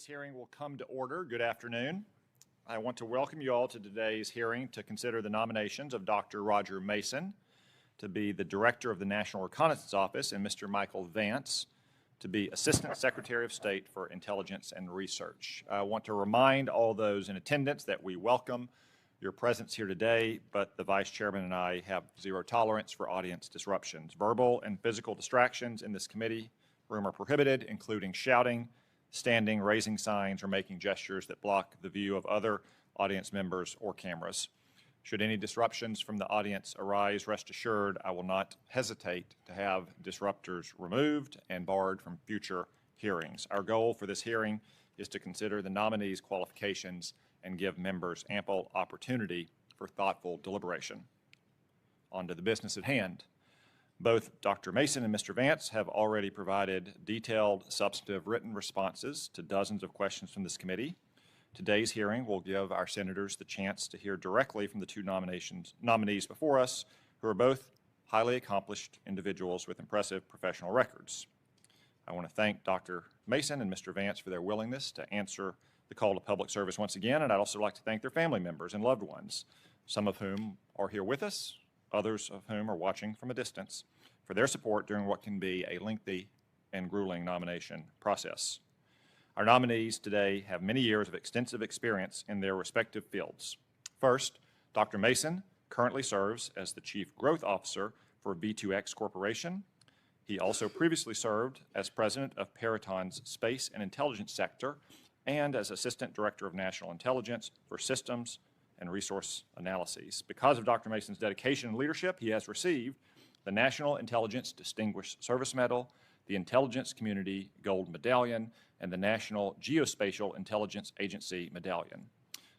This hearing will come to order. Good afternoon. I want to welcome you all to today's hearing to consider the nominations of Dr. Roger Mason to be the Director of the National Reconnaissance Office and Mr. Michael Vance to be Assistant Secretary of State for Intelligence and Research. I want to remind all those in attendance that we welcome your presence here today, but the Vice Chairman and I have zero tolerance for audience disruptions. Verbal and physical distractions in this committee room are prohibited, including shouting, standing, raising signs, or making gestures that block the view of other audience members or cameras. Should any disruptions from the audience arise, rest assured I will not hesitate to have disruptors removed and barred from future hearings. Our goal for this hearing is to consider the nominees' qualifications and give members ample opportunity for thoughtful deliberation. On to the business at hand. Both Dr. Mason and Mr. Vance have already provided detailed, substantive written responses to dozens of questions from this committee. Today's hearing will give our senators the chance to hear directly from the two nominees before us, who are both highly accomplished individuals with impressive professional records. I want to thank Dr. Mason and Mr. Vance for their willingness to answer the call to public service once again, and I'd also like to thank their family members and loved ones, some of whom are here with us, others of whom are watching from a distance, for their support during what can be a lengthy and grueling nomination process. Our nominees today have many years of extensive experience in their respective fields. First, Dr. Mason currently serves as the Chief Growth Officer for B2X Corporation. He also previously served as President of Peraton's Space and Intelligence Sector and as Assistant Director of National Intelligence for Systems and Resource Analyses. Because of Dr. Mason's dedication and leadership, he has received the National Intelligence Distinguished Service Medal, the Intelligence Community Gold Medallion, and the National Geospatial Intelligence Agency Medallion.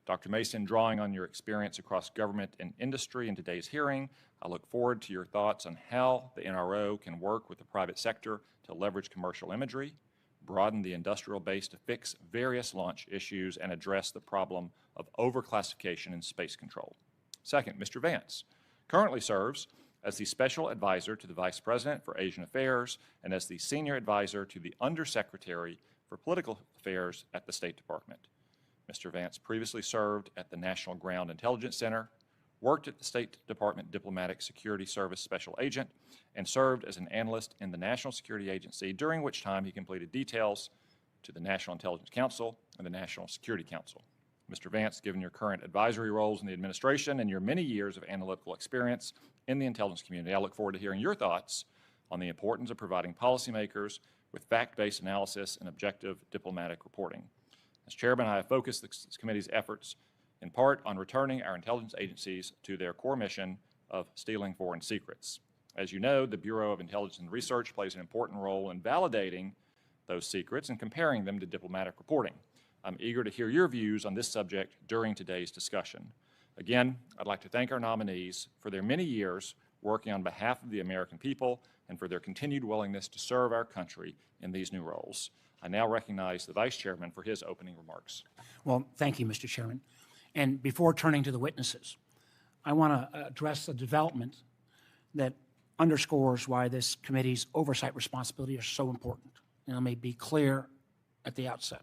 Dr. Mason, drawing on your experience across government and industry in today's hearing, I look forward to your thoughts on how the NRO can work with the private sector to leverage commercial imagery, broaden the industrial base to fix various launch issues, and address the problem of overclassification in space control. Second, Mr. Vance currently serves as the Special Advisor to the Vice President for Asian Affairs and as the Senior Advisor to the Undersecretary for Political Affairs at the State Department. Mr. Vance previously served at the National Ground Intelligence Center, worked at the State Department Diplomatic Security Service Special Agent, and served as an analyst in the National Security Agency, during which time he completed details to the National Intelligence Council and the National Security Council. Mr. Vance, given your current advisory roles in the administration and your many years of analytical experience in the intelligence community, I look forward to hearing your thoughts on the importance of providing policymakers with fact-based analysis and objective diplomatic reporting. As Chairman, I have focused this committee's efforts in part on returning our intelligence agencies to their core mission of stealing foreign secrets. As you know, the Bureau of Intelligence and Research plays an important role in validating those secrets and comparing them to diplomatic reporting. I'm eager to hear your views on this subject during today's discussion. Again, I'd like to thank our nominees for their many years working on behalf of the American people and for their continued willingness to serve our country in these new roles. I now recognize the Vice Chairman for his opening remarks. Well, thank you, Mr. Chairman. And before turning to the witnesses, I want to address a development that underscores why this committee's oversight responsibility is so important. And let me be clear at the outset.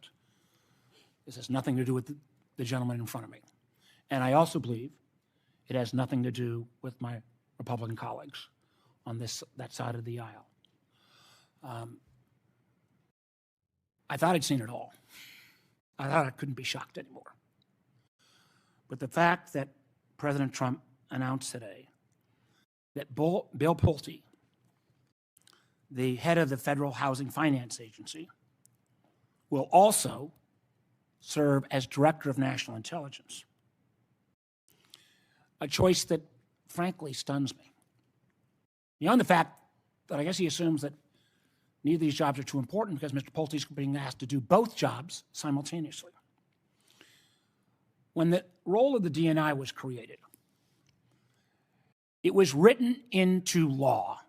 This has nothing to do with the gentleman in front of me. And I also believe it has nothing to do with my Republican colleagues on that side of the aisle. I thought I'd seen it all. I thought I couldn't be shocked anymore. But the fact that President Trump announced today that Bill Pulte, the head of the Federal Housing Finance Agency, will also serve as Director of National Intelligence, a choice that frankly stuns me. Beyond the fact that I guess he assumes that neither of these jobs are too important because Mr. Pulte is being asked to do both jobs simultaneously. When the role of the DNI was created, it was written into law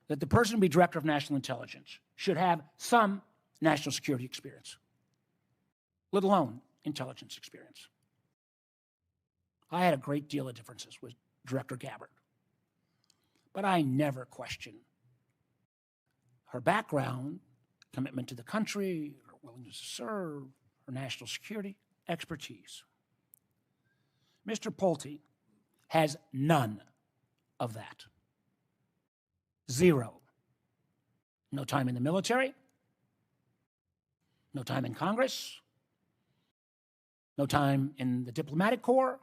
that the person to be Director of National Intelligence should have some national security experience, let alone intelligence experience. I had a great deal of differences with Director Gabbard, but I never questioned her background commitment to the country, her willingness to serve, her national security, expertise. Mr. Pulte has none of that. Zero. No time in the military, no time in Congress, no time in the diplomatic corps,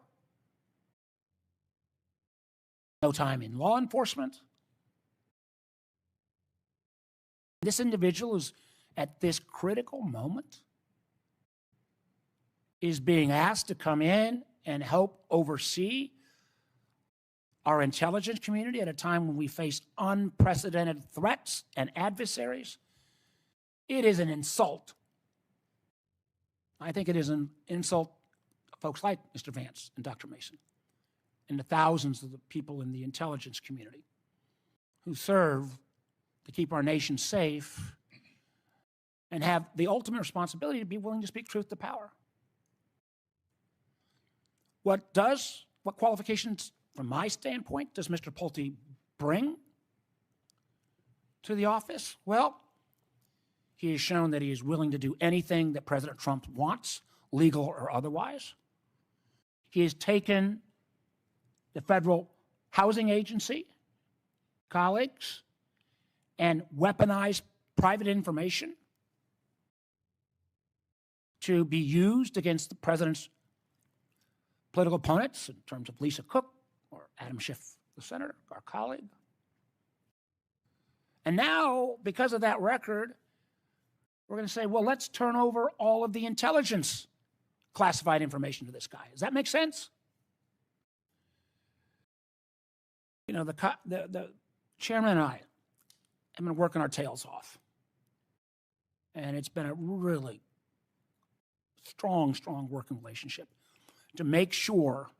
no time in law enforcement. This individual is, at this critical moment, is being asked to come in and help oversee our intelligence community at a time when we face unprecedented threats and adversaries. It is an insult. I think it is an insult to folks like Mr. Vance and Dr. Mason and the thousands of the people in the intelligence community who serve to keep our nation safe and have the ultimate responsibility to be willing to speak truth to power. What qualifications, from my standpoint, does Mr. Pulte bring to the office? Well, he has shown that he is willing to do anything that President Trump wants, legal or otherwise. He has taken the Federal Housing Agency colleagues and weaponized private information to be used against the president's political opponents in terms of Lisa Cook or Adam Schiff, the senator, our colleague. And now, because of that record, we're going to say, well, let's turn over all of the intelligence classified information to this guy. Does that make sense? You know, the chairman and I have been working our tails off. And it's been a really strong working relationship to make sure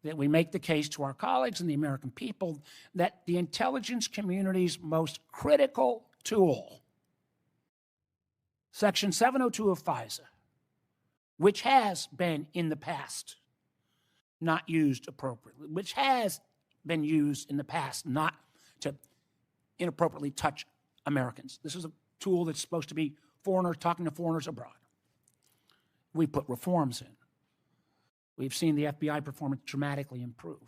that we make the case to our colleagues and the American people that the intelligence community's most critical tool, Section 702 of FISA, which has been in the past not used appropriately, which has been used in the past not to inappropriately touch Americans. This is a tool that's supposed to be foreigners talking to foreigners abroad. We put reforms in. We've seen the FBI performance dramatically improve.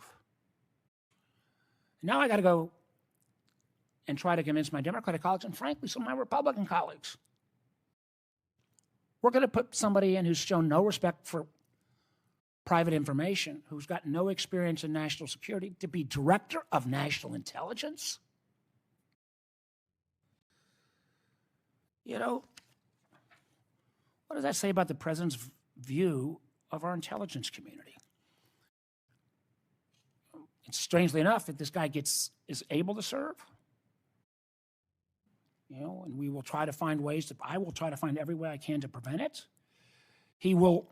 Now I got to go and try to convince my Democratic colleagues, and frankly, some of my Republican colleagues. We're going to put somebody in who's shown no respect for private information, who's got no experience in national security, to be director of national intelligence? You know, what does that say about the president's view of our intelligence community? It's strangely enough that this guy is able to serve. You know, and we will try to find ways I will try to find every way I can to prevent it. He will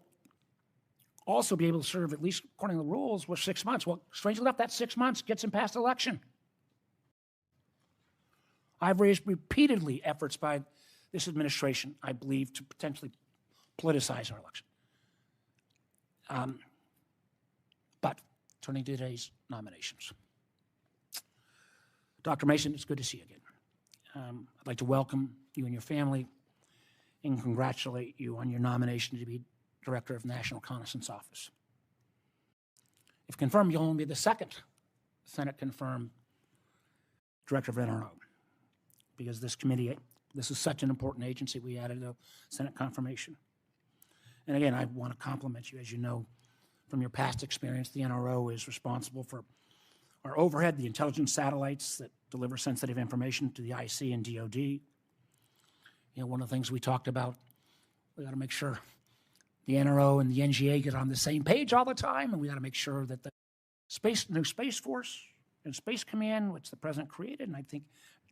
also be able to serve, at least according to the rules, with 6 months. Well, strangely enough, that 6 months gets him past election. I've raised repeatedly efforts by this administration, I believe, to potentially politicize our election. But turning to today's nominations. Dr. Mason, it's good to see you again. I'd like to welcome you and your family and congratulate you on your nomination to be Director of National Reconnaissance Office. If confirmed, you'll only be the second Senate-confirmed Director of NRO, because this committee, this is such an important agency, we added a Senate confirmation. And again, I want to compliment you. As you know from your past experience, the NRO is responsible for our overhead, the intelligence satellites that deliver sensitive information to the IC and DOD. You know, one of the things we talked about, we got to make sure the NRO and the NGA get on the same page all the time, and we got to make sure that the new Space Force and Space Command, which the President created, and I think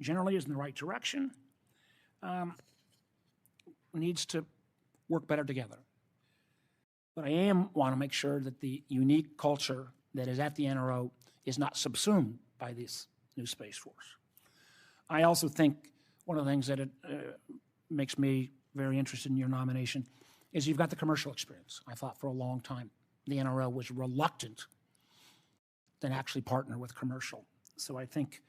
generally is in the right direction, needs to work better together. But I want to make sure that the unique culture that is at the NRO is not subsumed by this new Space Force. I also think one of the things that makes me very interested in your nomination is you've got the commercial experience. I thought for a long time the NRO was reluctant to actually partner with commercial. So I think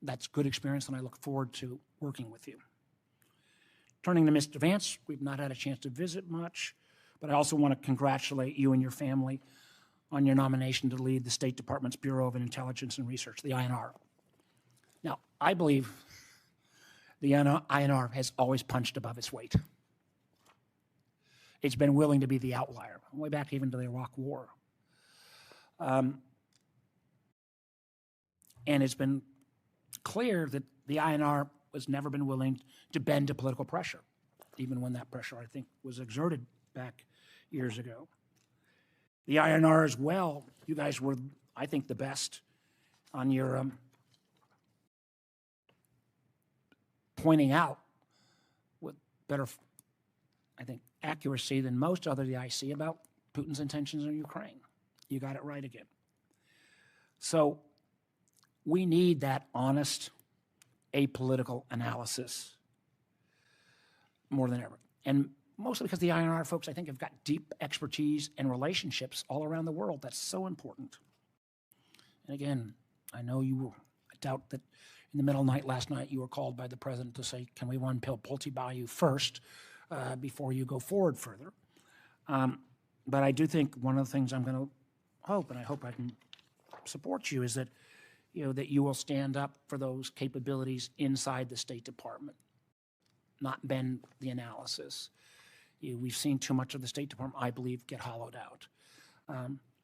that's good experience, and I look forward to working with you. Turning to Mr. Vance, we've not had a chance to visit much, but I also want to congratulate you and your family on your nomination to lead the State Department's Bureau of Intelligence and Research, the INR. Now, I believe the INR has always punched above its weight. It's been willing to be the outlier, way back even to the Iraq War. And it's been clear that the INR has never been willing to bend to political pressure, even when that pressure, I think, was exerted back years ago. The INR as well, you guys were, I think, the best on your pointing out with better, I think, accuracy than most other the IC about Putin's intentions in Ukraine. You got it right again. So we need that honest, apolitical analysis more than ever. And mostly because the INR folks, I think, have got deep expertise and relationships all around the world. That's so important. And again, I know I doubt that in the middle of the night last night you were called by the president to say, can we run Pulte by you first before you go forward further? But I do think one of the things I'm going to hope, and I hope I can support you, is that that you will stand up for those capabilities inside the State Department, not bend the analysis. We've seen too much of the State Department, I believe, get hollowed out.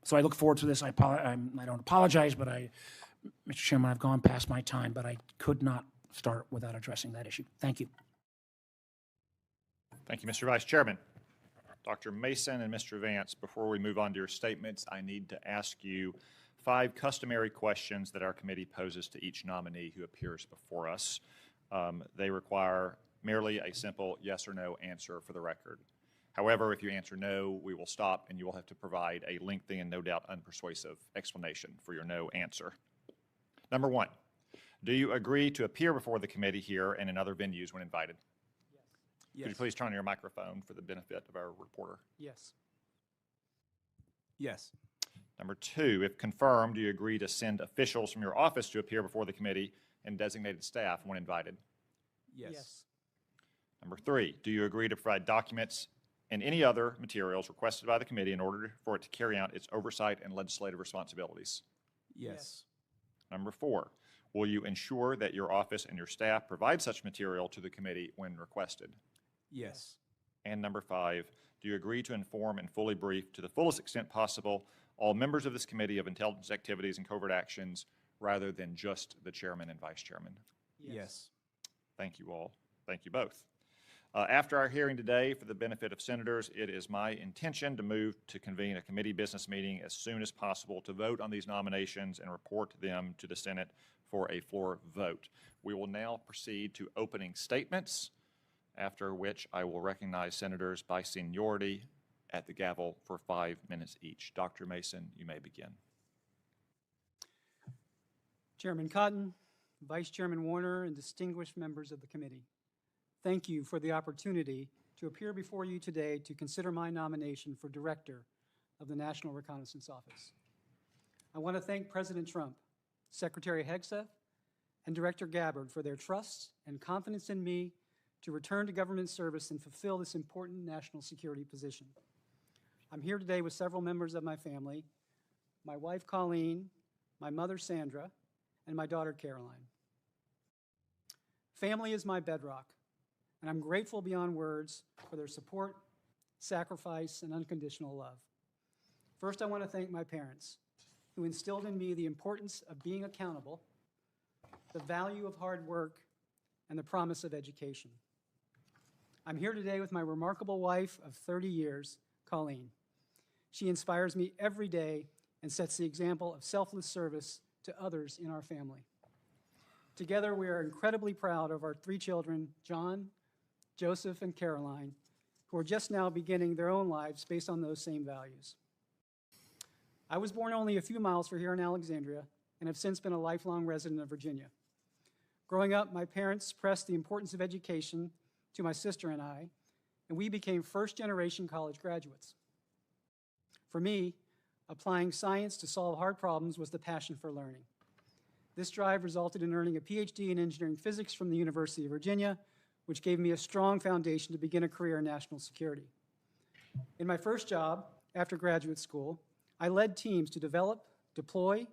So I look forward to this. I don't apologize, but Mr. Chairman, I've gone past my time, but I could not start without addressing that issue. Thank you. Thank you, Mr. Vice Chairman. Dr. Mason and Mr. Vance, before we move on to your statements, I need to ask you 5 customary questions that our committee poses to each nominee who appears before us. They require merely a simple yes or no answer for the record. However, if you answer no, we will stop and you will have to provide a lengthy and no doubt unpersuasive explanation for your no answer. Number 1, do you agree to appear before the committee here and in other venues when invited? Yes. Could you please turn on your microphone for the benefit of our reporter? Yes. Yes. Number 2, if confirmed, do you agree to send officials from your office to appear before the committee and designated staff when invited? Yes. Number 3, do you agree to provide documents and any other materials requested by the committee in order for it to carry out its oversight and legislative responsibilities? Yes. Number 4, will you ensure that your office and your staff provide such material to the committee when requested? Yes. And number 5, do you agree to inform and fully brief to the fullest extent possible all members of this committee of intelligence activities and covert actions rather than just the chairman and vice chairman? Yes. Thank you all. Thank you both. After our hearing today, for the benefit of senators, it is my intention to move to convene a committee business meeting as soon as possible to vote on these nominations and report them to the Senate for a floor vote. We will now proceed to opening statements, after which I will recognize senators by seniority at the gavel for 5 minutes each. Dr. Mason, you may begin. Chairman Cotton, Vice Chairman Warner, and distinguished members of the committee, thank you for the opportunity to appear before you today to consider my nomination for Director of the National Reconnaissance Office. I want to thank President Trump, Secretary Hegseth, and Director Gabbard for their trust and confidence in me to return to government service and fulfill this important national security position. I'm here today with several members of my family, my wife Colleen, my mother Sandra, and my daughter Caroline. Family is my bedrock, and I'm grateful beyond words for their support, sacrifice, and unconditional love. First, I want to thank my parents, who instilled in me the importance of being accountable, the value of hard work, and the promise of education. I'm here today with my remarkable wife of 30 years, Colleen. She inspires me every day and sets the example of selfless service to others in our family. Together, we are incredibly proud of our 3 children, John, Joseph, and Caroline, who are just now beginning their own lives based on those same values. I was born only a few miles from here in Alexandria and have since been a lifelong resident of Virginia. Growing up, my parents pressed the importance of education to my sister and I, and we became first-generation college graduates. For me, applying science to solve hard problems was the passion for learning. This drive resulted in earning a PhD in engineering physics from the University of Virginia, which gave me a strong foundation to begin a career in national security. In my first job after graduate school, I led teams to develop, deploy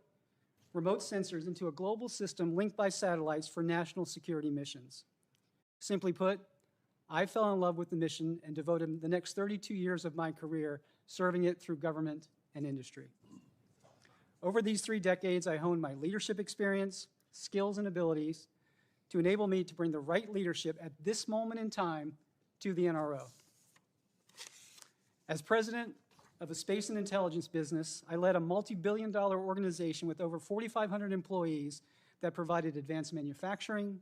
remote sensors into a global system linked by satellites for national security missions. Simply put, I fell in love with the mission and devoted the next 32 years of my career serving it through government and industry. Over these 3 decades, I honed my leadership experience, skills, and abilities to enable me to bring the right leadership at this moment in time to the NRO. As president of a space and intelligence business, I led a multi-billion-dollar organization with over 4,500 employees that provided advanced manufacturing,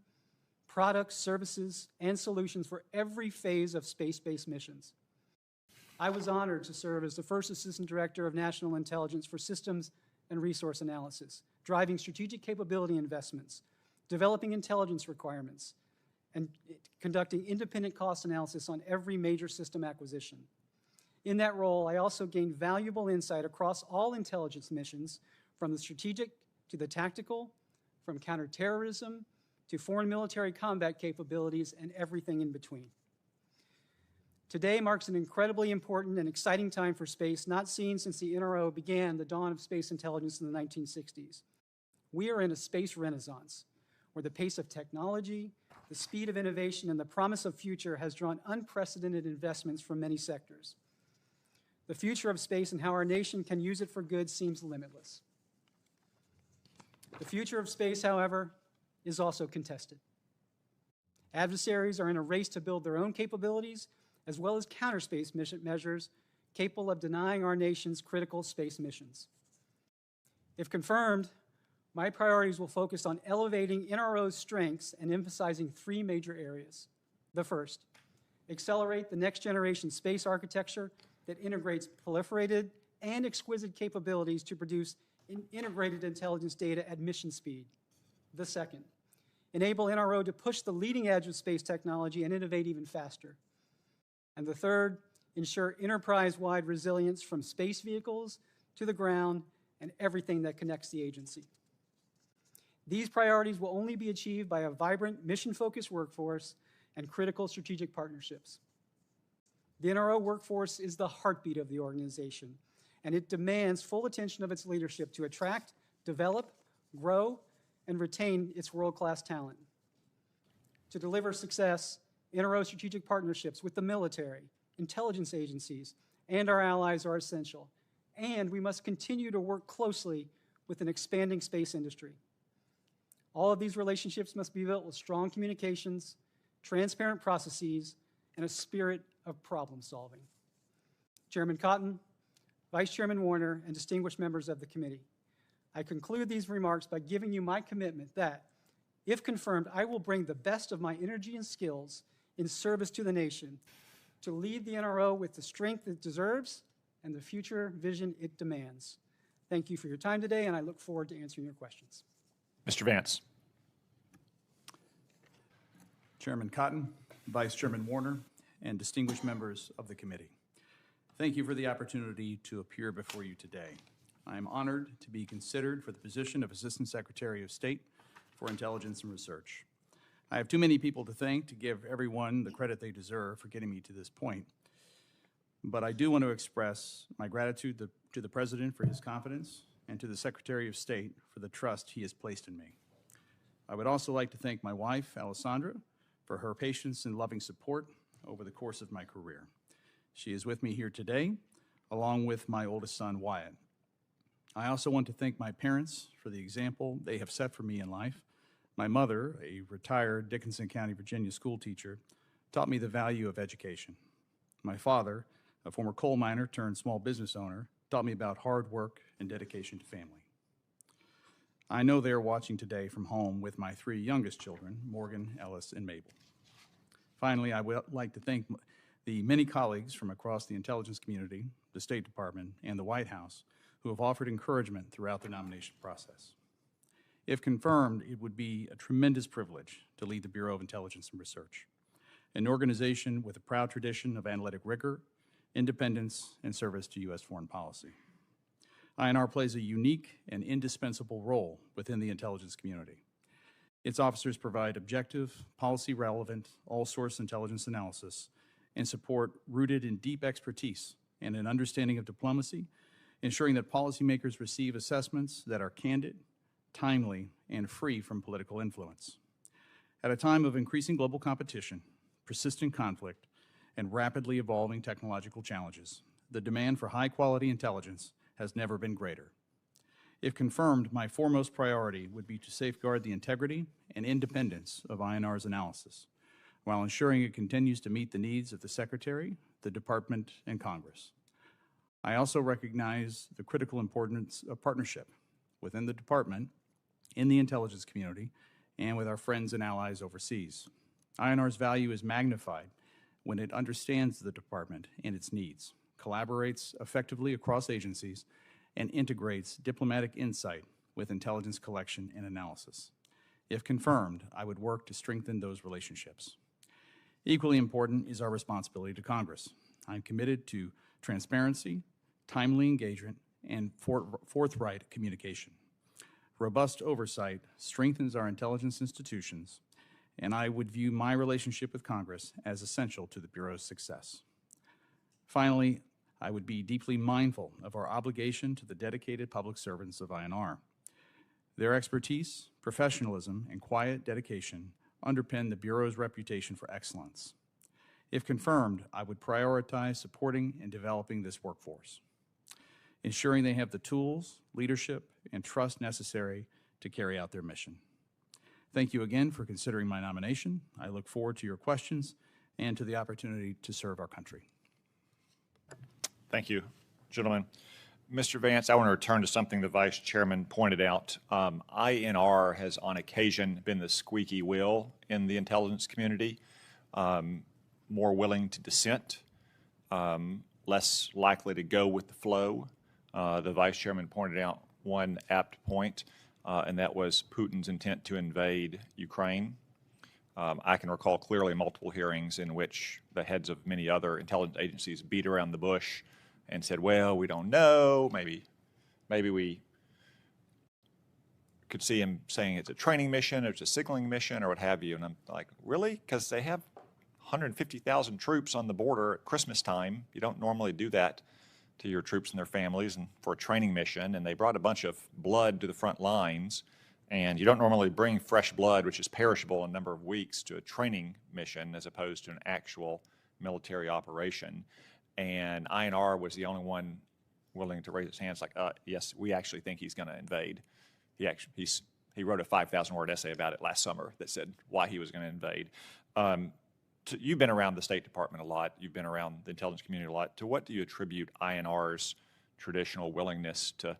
products, services, and solutions for every phase of space-based missions. I was honored to serve as the first Assistant Director of National Intelligence for Systems and Resource Analysis, driving strategic capability investments, developing intelligence requirements, and conducting independent cost analysis on every major system acquisition. In that role, I also gained valuable insight across all intelligence missions, from the strategic to the tactical, from counterterrorism to foreign military combat capabilities, and everything in between. Today marks an incredibly important and exciting time for space, not seen since the NRO began the dawn of space intelligence in the 1960s. We are in a space renaissance, where the pace of technology, the speed of innovation, and the promise of future has drawn unprecedented investments from many sectors. The future of space and how our nation can use it for good seems limitless. The future of space, however, is also contested. Adversaries are in a race to build their own capabilities, as well as counter space measures capable of denying our nation's critical space missions. If confirmed, my priorities will focus on elevating NRO's strengths and emphasizing 3 major areas. The first, accelerate the next generation space architecture that integrates proliferated and exquisite capabilities to produce integrated intelligence data at mission speed. The second, enable NRO to push the leading edge of space technology and innovate even faster. And the third, ensure enterprise-wide resilience from space vehicles to the ground and everything that connects the agency. These priorities will only be achieved by a vibrant, mission-focused workforce and critical strategic partnerships. The NRO workforce is the heartbeat of the organization, and it demands full attention of its leadership to attract, develop, grow, and retain its world-class talent. To deliver success, NRO strategic partnerships with the military, intelligence agencies, and our allies are essential, and we must continue to work closely with an expanding space industry. All of these relationships must be built with strong communications, transparent processes, and a spirit of problem solving. Chairman Cotton, Vice Chairman Warner, and distinguished members of the committee, I conclude these remarks by giving you my commitment that, if confirmed, I will bring the best of my energy and skills in service to the nation to lead the NRO with the strength it deserves and the future vision it demands. Thank you for your time today, and I look forward to answering your questions. Mr. Vance. Chairman Cotton, Vice Chairman Warner, and distinguished members of the committee, thank you for the opportunity to appear before you today. I am honored to be considered for the position of Assistant Secretary of State for Intelligence and Research. I have too many people to thank to give everyone the credit they deserve for getting me to this point, but I do want to express my gratitude to the President for his confidence and to the Secretary of State for the trust he has placed in me. I would also like to thank my wife, Alessandra, for her patience and loving support over the course of my career. She is with me here today, along with my oldest son, Wyatt. I also want to thank my parents for the example they have set for me in life. My mother, a retired Dickinson County, Virginia school teacher, taught me the value of education. My father, a former coal miner turned small business owner, taught me about hard work and dedication to family. I know they are watching today from home with my 3 youngest children, Morgan, Ellis, and Mabel. Finally, I would like to thank the many colleagues from across the intelligence community, the State Department, and the White House who have offered encouragement throughout the nomination process. If confirmed, it would be a tremendous privilege to lead the Bureau of Intelligence and Research, an organization with a proud tradition of analytic rigor, independence, and service to U.S. foreign policy. INR plays a unique and indispensable role within the intelligence community. Its officers provide objective, policy-relevant, all-source intelligence analysis and support rooted in deep expertise and an understanding of diplomacy, ensuring that policymakers receive assessments that are candid, timely, and free from political influence. At a time of increasing global competition, persistent conflict, and rapidly evolving technological challenges, the demand for high-quality intelligence has never been greater. If confirmed, my foremost priority would be to safeguard the integrity and independence of INR's analysis, while ensuring it continues to meet the needs of the Secretary, the Department, and Congress. I also recognize the critical importance of partnership within the Department, in the intelligence community, and with our friends and allies overseas. INR's value is magnified when it understands the Department and its needs, collaborates effectively across agencies, and integrates diplomatic insight with intelligence collection and analysis. If confirmed, I would work to strengthen those relationships. Equally important is our responsibility to Congress. I'm committed to transparency, timely engagement, and forthright communication. Robust oversight strengthens our intelligence institutions, and I would view my relationship with Congress as essential to the Bureau's success. Finally, I would be deeply mindful of our obligation to the dedicated public servants of INR. Their expertise, professionalism, and quiet dedication underpin the Bureau's reputation for excellence. If confirmed, I would prioritize supporting and developing this workforce, ensuring they have the tools, leadership, and trust necessary to carry out their mission. Thank you again for considering my nomination. I look forward to your questions and to the opportunity to serve our country. Thank you, gentlemen. Mr. Vance, I want to return to something the Vice Chairman pointed out. INR has on occasion been the squeaky wheel in the intelligence community, more willing to dissent, less likely to go with the flow. The Vice Chairman pointed out one apt point, and that was Putin's intent to invade Ukraine. I can recall clearly multiple hearings in which the heads of many other intelligence agencies beat around the bush and said, well, we don't know, maybe we could see him saying it's a training mission, or it's a signaling mission, or what have you. And I'm like, really? Because they have 150,000 troops on the border at Christmas time. You don't normally do that to your troops and their families and for a training mission. And they brought a bunch of blood to the front lines. And you don't normally bring fresh blood, which is perishable in a number of weeks, to a training mission as opposed to an actual military operation. And INR was the only one willing to raise its hands like, yes, we actually think he's going to invade. He wrote a 5,000-word essay about it last summer that said why he was going to invade. You've been around the State Department a lot. You've been around the intelligence community a lot. To what do you attribute INR's traditional willingness to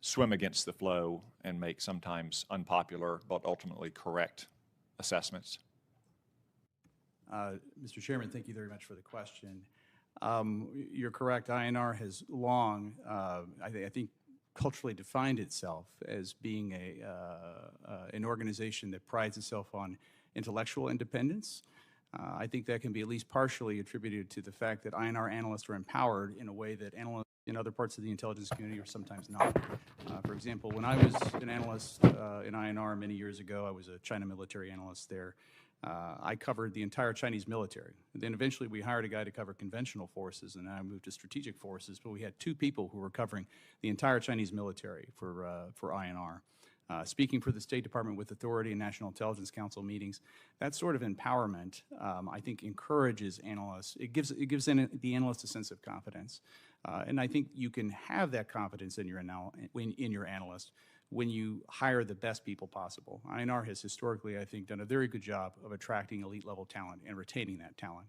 swim against the flow and make sometimes unpopular but ultimately correct assessments? Mr. Chairman, thank you very much for the question. You're correct. INR has long, I think, culturally defined itself as being an organization that prides itself on intellectual independence. I think that can be at least partially attributed to the fact that INR analysts are empowered in a way that analysts in other parts of the intelligence community are sometimes not. For example, when I was an analyst in INR many years ago, I was a China military analyst there. I covered the entire Chinese military. And then eventually we hired a guy to cover conventional forces, and then I moved to strategic forces, but we had two people who were covering the entire Chinese military for INR. Speaking for the State Department with authority in National Intelligence Council meetings, that sort of empowerment, I think, encourages analysts. It gives the analyst a sense of confidence. And I think you can have that confidence in your analyst when you hire the best people possible. INR has historically, I think, done a very good job of attracting elite-level talent and retaining that talent.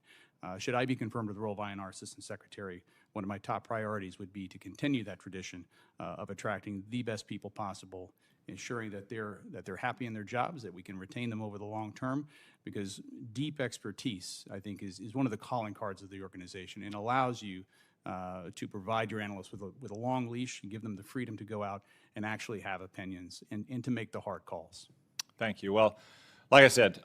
Should I be confirmed with the role of INR Assistant Secretary, one of my top priorities would be to continue that tradition of attracting the best people possible, ensuring that they're happy in their jobs, that we can retain them over the long term, because deep expertise, I think, is one of the calling cards of the organization and allows you to provide your analysts with a long leash and give them the freedom to go out and actually have opinions and to make the hard calls. Thank you. Well, like I said,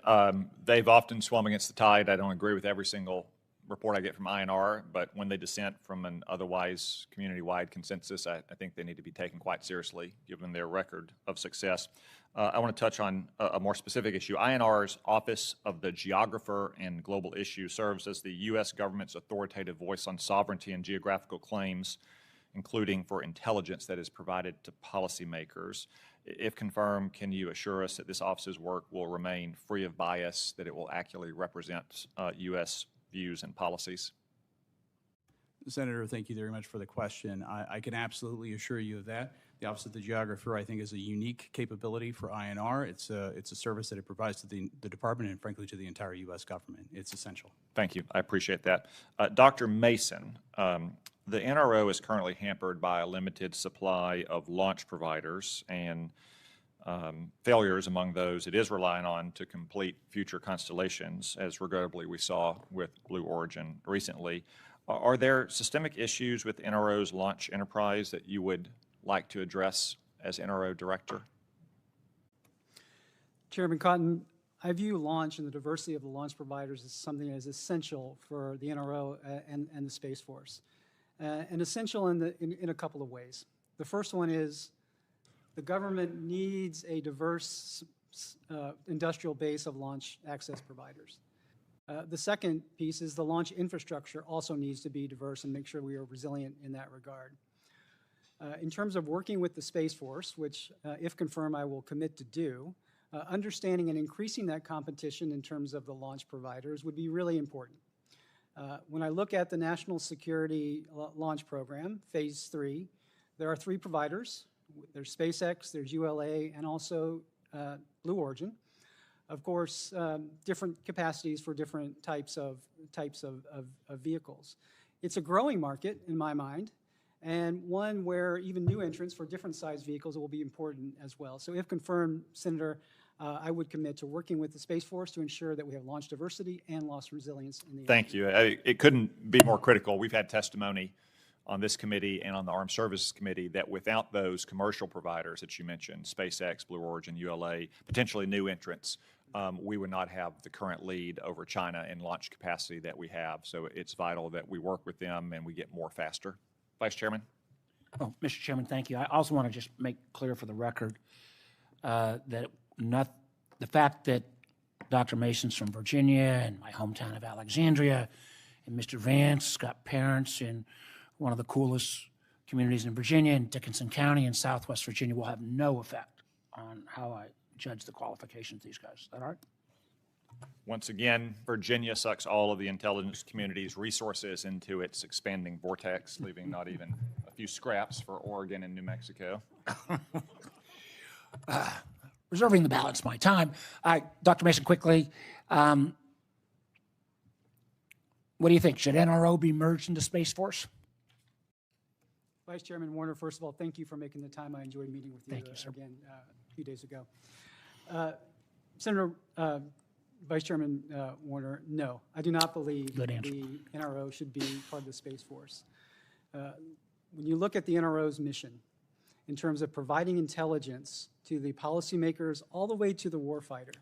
they've often swum against the tide. I don't agree with every single report I get from INR, but when they dissent from an otherwise community-wide consensus, I think they need to be taken quite seriously, given their record of success. I want to touch on a more specific issue. INR's Office of the Geographer and Global Issues serves as the U.S. government's authoritative voice on sovereignty and geographical claims, including for intelligence that is provided to policymakers. If confirmed, can you assure us that this office's work will remain free of bias, that it will accurately represent U.S. views and policies? Senator, thank you very much for the question. I can absolutely assure you of that. The Office of the Geographer, I think, is a unique capability for INR. It's a service that it provides to the department and, frankly, to the entire U.S. government. It's essential. Thank you. I appreciate that. Dr. Mason, the NRO is currently hampered by a limited supply of launch providers and failures among those it is relying on to complete future constellations, as regrettably we saw with Blue Origin recently. Are there systemic issues with NRO's launch enterprise that you would like to address as NRO director? Chairman Cotton, I view launch and the diversity of the launch providers as something that is essential for the NRO and the Space Force. And essential in a couple of ways. The first one is the government needs a diverse industrial base of launch access providers. The second piece is the launch infrastructure also needs to be diverse and make sure we are resilient in that regard. In terms of working with the Space Force, which, if confirmed, I will commit to do, understanding and increasing that competition in terms of the launch providers would be really important. When I look at the National Security Launch Program, Phase 3, there are 3 providers. There's SpaceX, there's ULA, and also Blue Origin. Of course, different capacities for different types of vehicles. It's a growing market, in my mind, and one where even new entrants for different size vehicles will be important as well. So if confirmed, Senator, I would commit to working with the Space Force to ensure that we have launch diversity and launch resilience in the Thank you. It couldn't be more critical. We've had testimony on this committee and on the Armed Services Committee that without those commercial providers that you mentioned, SpaceX, Blue Origin, ULA, potentially new entrants, we would not have the current lead over China in launch capacity that we have. So it's vital that we work with them and we get more faster. Vice Chairman. Oh, Mr. Chairman, thank you. I also want to just make clear for the record that the fact that Dr. Mason's from Virginia and my hometown of Alexandria, and Mr. Vance got parents in one of the coolest communities in Virginia, in Dickinson County in Southwest Virginia, will have no effect on how I judge the qualifications of these guys. Is that all right? Once again, Virginia sucks all of the intelligence community's resources into its expanding vortex, leaving not even a few scraps for Oregon and New Mexico. Reserving the balance of my time. Dr. Mason, quickly, what do you think? Should NRO be merged into Space Force? Vice Chairman Warner, first of all, thank you for making the time. I enjoyed meeting with you, again a few days ago. Senator Vice Chairman Warner, no, I do not believe the NRO should be part of the Space Force. When you look at the NRO's mission in terms of providing intelligence to the policymakers all the way to the warfighter,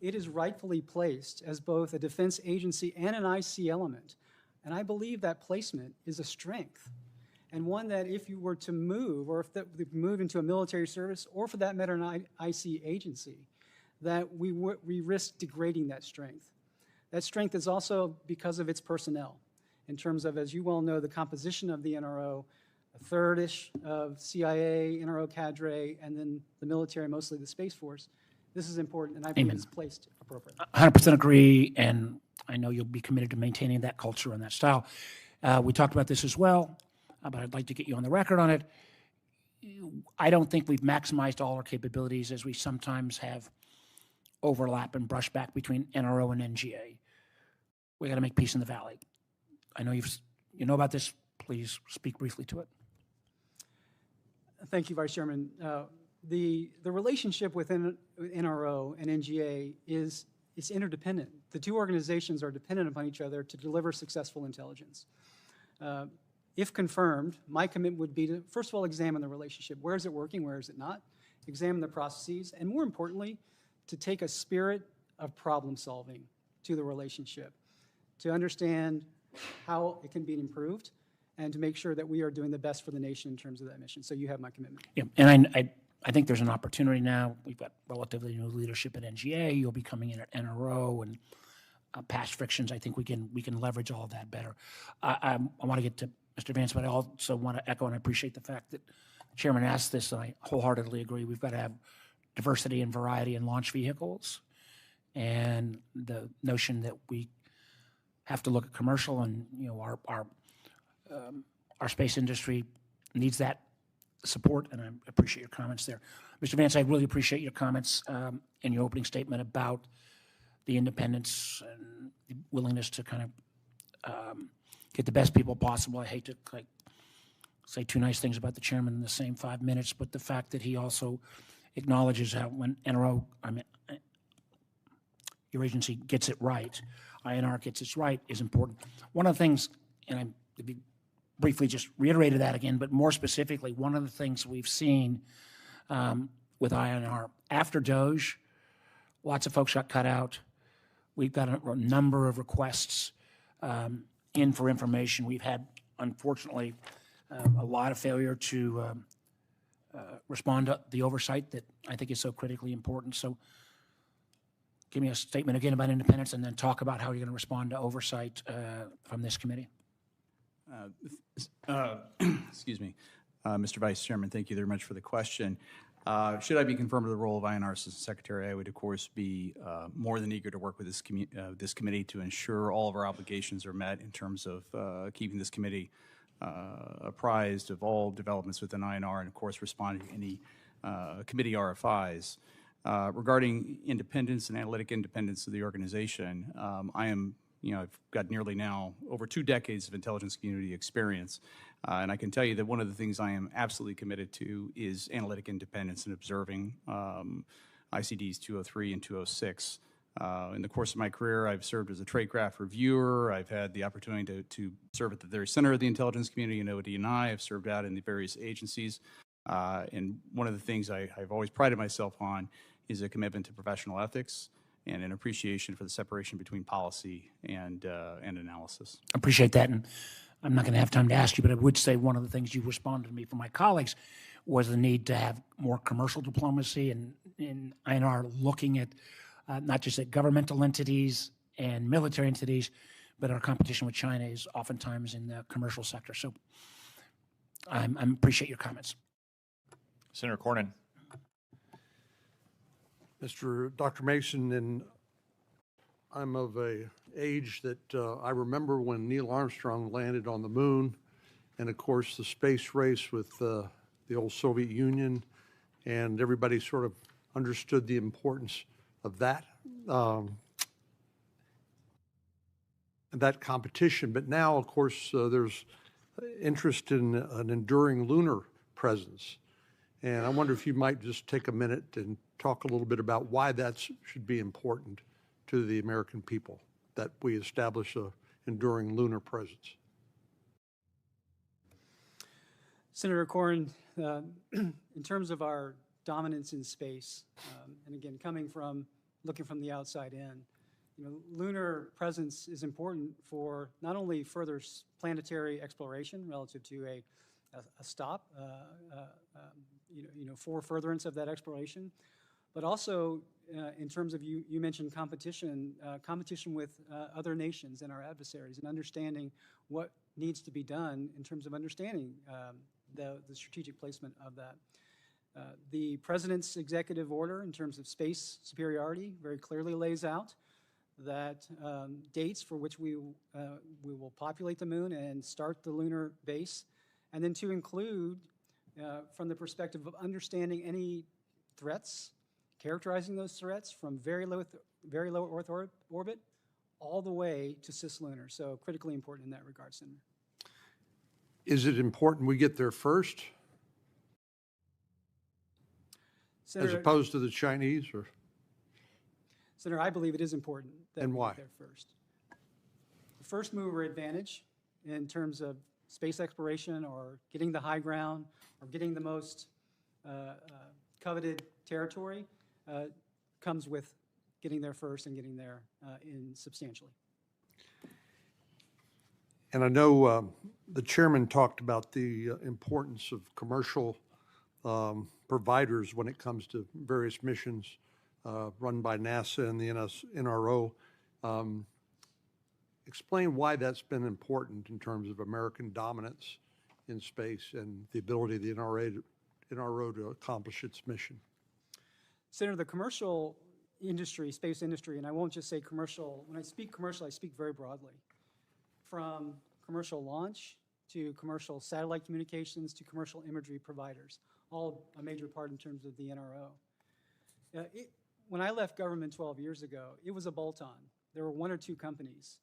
it is rightfully placed as both a defense agency and an IC element. And I believe that placement is a strength, and one that if you were to move, or if that move into a military service, or for that matter an IC agency, that we risk degrading that strength. That strength is also because of its personnel, in terms of, as you well know, the composition of the NRO, a third-ish of CIA, NRO cadre, and then the military, mostly the Space Force. This is important, and I believe it's placed appropriately. 100% agree, and I know you'll be committed to maintaining that culture and that style. We talked about this as well, but I'd like to get you on the record on it. I don't think we've maximized all our capabilities, as we sometimes have overlap and brushback between NRO and NGA. We got to make peace in the Valley. I know you know about this. Please speak briefly to it. Thank you, Vice Chairman. The relationship within NRO and NGA is interdependent. The two organizations are dependent upon each other to deliver successful intelligence. If confirmed, my commitment would be to, first of all, examine the relationship. Where is it working? Where is it not? Examine the processes, and more importantly, to take a spirit of problem solving to the relationship. to understand how it can be improved and to make sure that we are doing the best for the nation in terms of that mission. So you have my commitment. Yeah, and I think there's an opportunity now. We've got relatively new leadership at NGA. You'll be coming in at NRO, and past frictions. I think we can leverage all of that better. I want to get to Mr. Vance, but I also want to echo and I appreciate the fact that the chairman asked this, and I wholeheartedly agree. We've got to have diversity and variety in launch vehicles, and the notion that we have to look at commercial, and our space industry needs that support, and I appreciate your comments there. Mr. Vance, I really appreciate your comments in your opening statement about the independence and the willingness to kind of get the best people possible. I hate to say too nice things about the chairman in the same 5 minutes, but the fact that he also acknowledges how when NRO, your agency gets it right, INR gets it right, is important. One of the things, and I briefly just reiterated that again, but more specifically, one of the things we've seen with INR after DOGE, lots of folks got cut out. We've got a number of requests in for information. We've had, unfortunately, a lot of failure to respond to the oversight that I think is so critically important. So give me a statement again about independence, and then talk about how you're going to respond to oversight from this committee. Excuse me. Mr. Vice Chairman, thank you very much for the question. Should I be confirmed to the role of INR Assistant Secretary, I would, of course, be more than eager to work with this committee to ensure all of our obligations are met in terms of keeping this committee apprised of all developments within INR, and, of course, responding to any committee RFIs. Regarding independence and analytic independence of the organization, I've got nearly now over 2 decades of intelligence community experience, and I can tell you that one of the things I am absolutely committed to is analytic independence and observing ICDs 203 and 206. In the course of my career, I've served as a tradecraft reviewer. I've had the opportunity to serve at the very center of the intelligence community in ODNI. I've served out in the various agencies, and one of the things I've always prided myself on is a commitment to professional ethics and an appreciation for the separation between policy and analysis. I appreciate that, and I'm not going to have time to ask you, but I would say one of the things you responded to me from my colleagues was the need to have more commercial diplomacy, and in INR looking at not just at governmental entities and military entities, but our competition with China is oftentimes in the commercial sector. So I appreciate your comments. Senator Cornyn. Dr. Mason, and I'm of a age that I remember when Neil Armstrong landed on the moon, and of course the space race with the old Soviet Union, and everybody sort of understood the importance of that competition. But now, of course, there's interest in an enduring lunar presence. And I wonder if you might just take a minute and talk a little bit about why that should be important to the American people, that we establish an enduring lunar presence. Senator Cornyn, in terms of our dominance in space, and again, looking from the outside in, lunar presence is important for not only further planetary exploration relative to a stop, for furtherance of that exploration, but also in terms of, you mentioned competition with other nations and our adversaries, and understanding what needs to be done in terms of understanding the strategic placement of that. The President's executive order in terms of space superiority very clearly lays out that dates for which we will populate the moon and start the lunar base, and then to include, from the perspective of understanding any threats, characterizing those threats from very low Earth orbit all the way to cislunar. So critically important in that regard, Senator. Is it important we get there first, Senator, as opposed to the Chinese? Or? Senator, I believe it is important that and we why? get there first. The first mover advantage in terms of space exploration, or getting the high ground, or getting the most coveted territory, comes with getting there first and getting there in substantially. And I know the chairman talked about the importance of commercial providers when it comes to various missions run by NASA and the NRO. Explain why that's been important in terms of American dominance in space and the ability of the NRO to accomplish its mission. Senator, the commercial industry, space industry, and I won't just say commercial. When I speak commercial, I speak very broadly. From commercial launch to commercial satellite communications to commercial imagery providers, all a major part in terms of the NRO. When I left government 12 years ago, it was a bolt-on. There were one or two companies.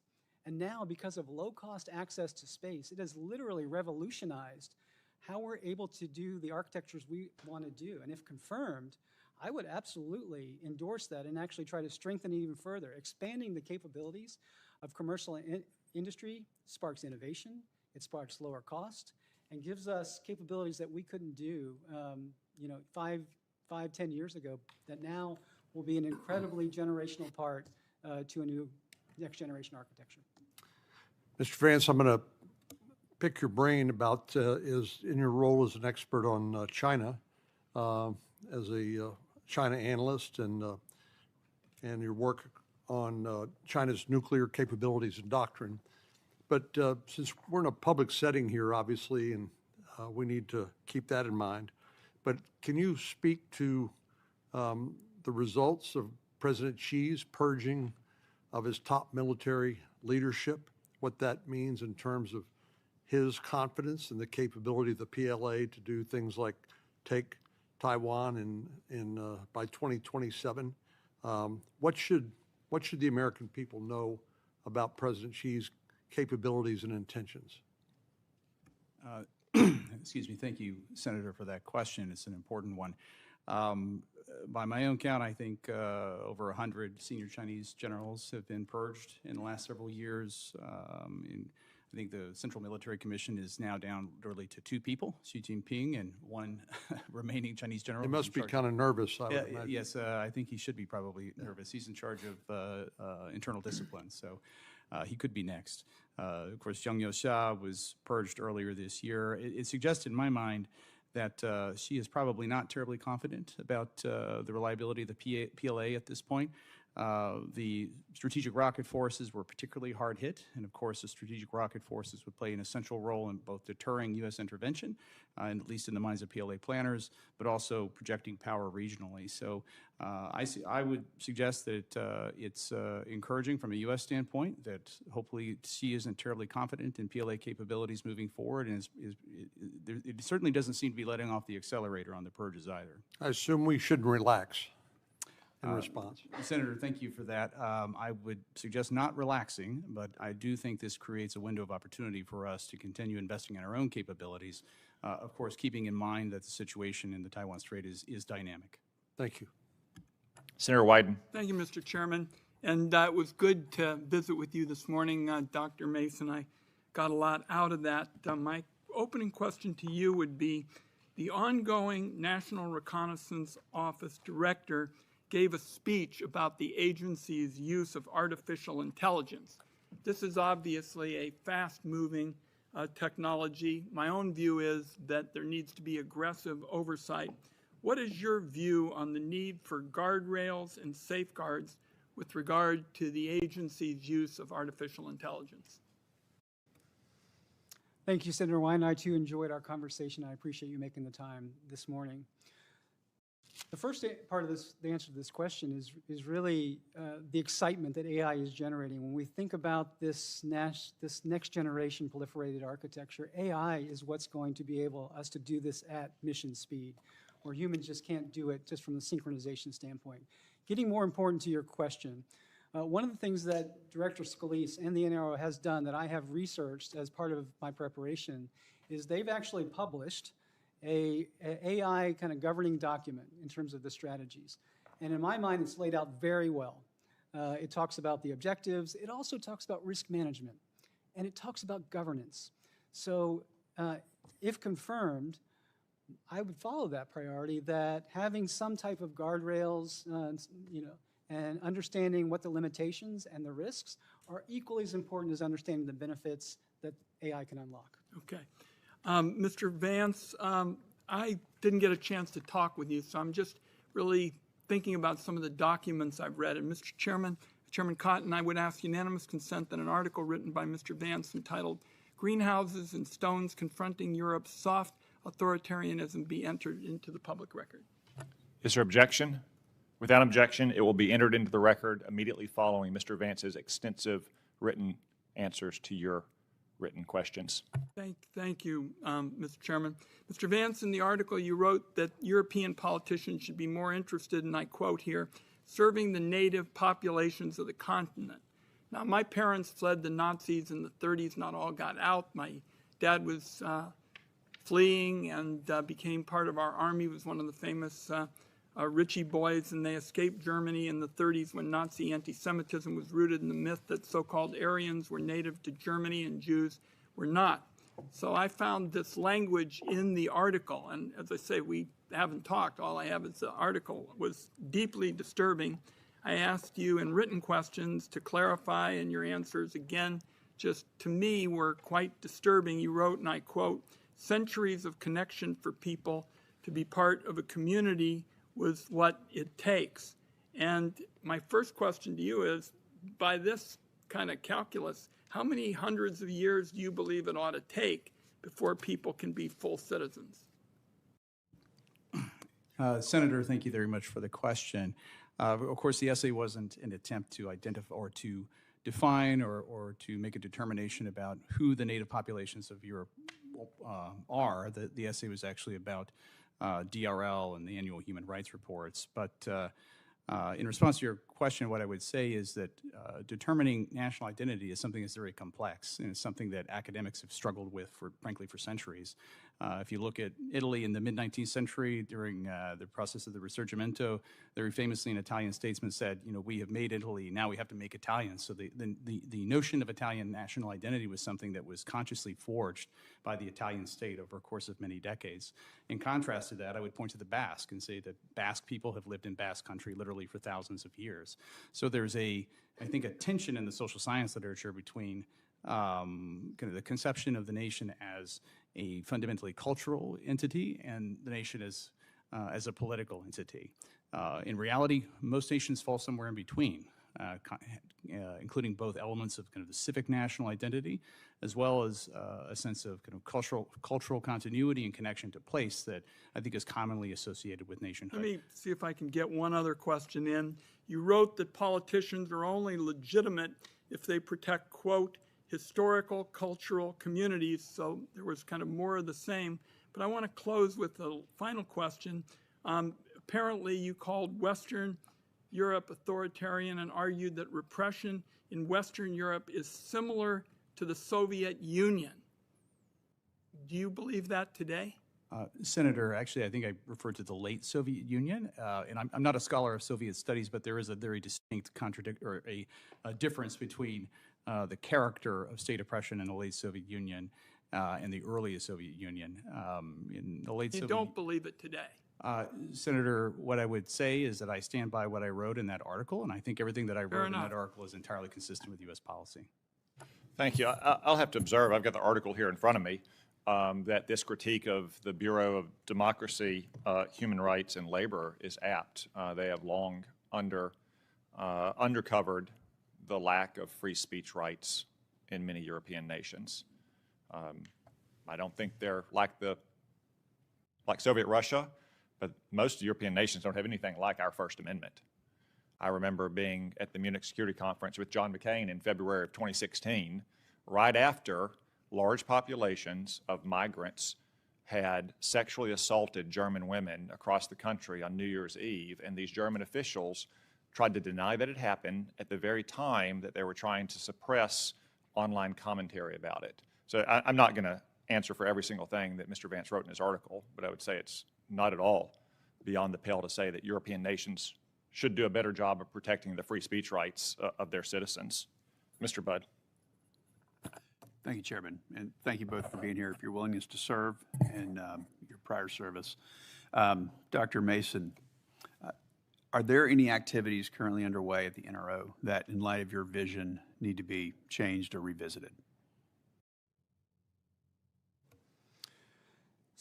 And now, because of low-cost access to space, it has literally revolutionized how we're able to do the architectures we want to do. And if confirmed, I would absolutely endorse that and actually try to strengthen it even further. Expanding the capabilities of commercial industry sparks innovation, it sparks lower cost, and gives us capabilities that we couldn't do 10 years ago that now will be an incredibly generational part to a new next generation architecture. Mr. Vance, I'm going to pick your brain about is in your role as an expert on China, as a China analyst, and your work on China's nuclear capabilities and doctrine. But since we're in a public setting here, obviously, and we need to keep that in mind, but can you speak to the results of President Xi's purging of his top military leadership, what that means in terms of his confidence in the capability of the PLA to do things like take Taiwan by 2027? What should the American people know about President Xi's capabilities and intentions? Excuse me. Thank you, Senator, for that question. It's an important one. By my own count, I think over 100 senior Chinese generals have been purged in the last several years. I think the Central Military Commission is now down literally to 2 people, Xi Jinping and 1 remaining Chinese general. He must be kind of nervous, I would imagine. Yes, I think he should be probably nervous. He's in charge of internal discipline, so he could be next. Of course, Zhang Youxia was purged earlier this year. It suggests in my mind that Xi is probably not terribly confident about the reliability of the PLA at this point. The strategic rocket forces were particularly hard hit, and of course the strategic rocket forces would play an essential role in both deterring U.S. intervention, and at least in the minds of PLA planners, but also projecting power regionally. So I would suggest that it's encouraging from a U.S. standpoint that hopefully Xi isn't terribly confident in PLA capabilities moving forward, and it certainly doesn't seem to be letting off the accelerator on the purges either. I assume we shouldn't relax in response. Senator, thank you for that. I would suggest not relaxing, but I do think this creates a window of opportunity for us to continue investing in our own capabilities, of course, keeping in mind that the situation in the Taiwan Strait is dynamic. Thank you. Senator Wyden. Thank you, Mr. Chairman. And it was good to visit with you this morning, Dr. Mason. I got a lot out of that. My opening question to you would be, the ongoing National Reconnaissance Office Director gave a speech about the agency's use of artificial intelligence. This is obviously a fast-moving technology. My own view is that there needs to be aggressive oversight. What is your view on the need for guardrails and safeguards with regard to the agency's use of artificial intelligence? Thank you, Senator Wine. I too enjoyed our conversation. I appreciate you making the time this morning. The first part of the answer to this question is really the excitement that AI is generating. When we think about this next generation proliferated architecture, AI is what's going to be able us to do this at mission speed, where humans just can't do it just from the synchronization standpoint. Getting more important to your question, one of the things that Director Scalise and the NRO has done that I have researched as part of my preparation is they've actually published an AI kind of governing document in terms of the strategies. And in my mind, it's laid out very well. It talks about the objectives. It also talks about risk management. And it talks about governance. So if confirmed, I would follow that priority, that having some type of guardrails, and understanding what the limitations and the risks are equally as important as understanding the benefits that AI can unlock. Okay. Mr. Vance, I didn't get a chance to talk with you, so I'm just really thinking about some of the documents I've read. And Mr. Chairman Cotton, I would ask unanimous consent that an article written by Mr. Vance entitled Greenhouses and Stones Confronting Europe's Soft Authoritarianism be entered into the public record. Is there objection? Without objection, it will be entered into the record immediately following Mr. Vance's extensive written answers to your written questions. Thank you, Mr. Chairman. Mr. Vance, in the article you wrote that European politicians should be more interested, and I quote here, serving the native populations of the continent. Now, my parents fled the Nazis in the 30s. Not all got out. My dad was fleeing and became part of our army, was one of the famous Ritchie boys, and they escaped Germany in the 30s when Nazi anti-Semitism was rooted in the myth that so-called Aryans were native to Germany and Jews were not. So I found this language in the article, and as I say, we haven't talked. All I have is the article. Was deeply disturbing. I asked you in written questions to clarify, and your answers, again, just to me were quite disturbing. You wrote, and I quote, centuries of connection for people to be part of a community was what it takes. And my first question to you is, by this kind of calculus, how many hundreds of years do you believe it ought to take before people can be full citizens? Senator, thank you very much for the question. Of course, the essay wasn't an attempt to identify or to define or to make a determination about who the native populations of Europe are. The essay was actually about DRL and the annual human rights reports. But in response to your question, what I would say is that determining national identity is something that's very complex, and it's something that academics have struggled with, frankly, for centuries. If you look at Italy in the mid-19th century, during the process of the Risorgimento, very famously an Italian statesman said, you know, we have made Italy, now we have to make Italians. So the notion of Italian national identity was something that was consciously forged by the Italian state over a course of many decades. In contrast to that, I would point to the Basque and say that Basque people have lived in Basque country literally for thousands of years. So there's I think, a tension in the social science literature between kind of the conception of the nation as a fundamentally cultural entity and the nation as a political entity. In reality, most nations fall somewhere in between, including both elements of kind of the civic national identity, as well as a sense of kind of cultural continuity and connection to place that I think is commonly associated with nationhood. Let me see if I can get one other question in. You wrote that politicians are only legitimate if they protect, quote, historical, cultural communities, so there was kind of more of the same. But I want to close with a final question. Apparently you called Western Europe authoritarian and argued that repression in Western Europe is similar to the Soviet Union. Do you believe that today? Senator, actually, I think I referred to the late Soviet Union, and I'm not a scholar of Soviet studies, but there is a very distinct a difference between the character of state oppression in the late Soviet Union and the early Soviet Union. In the late You don't believe it today? Senator, what I would say is that I stand by what I wrote in that article, and I think everything that I wrote in that article is entirely consistent with U.S. policy. Thank you. I'll have to observe, I've got the article here in front of me, that this critique of the Bureau of Democracy, Human Rights, and Labor is apt. They have long undercovered the lack of free speech rights in many European nations. I don't think they're like Soviet Russia, but most European nations don't have anything like our First Amendment. I remember being at the Munich Security Conference with John McCain in February of 2016, right after large populations of migrants had sexually assaulted German women across the country on New Year's Eve, and these German officials tried to deny that it happened at the very time that they were trying to suppress online commentary about it. So I'm not going to answer for every single thing that Mr. Vance wrote in his article, but I would say it's not at all beyond the pale to say that European nations should do a better job of protecting the free speech rights of their citizens. Mr. Budd. Thank you, Chairman, and thank you both for being here, for your willingness to serve and your prior service. Dr. Mason, are there any activities currently underway at the NRO that, in light of your vision, need to be changed or revisited?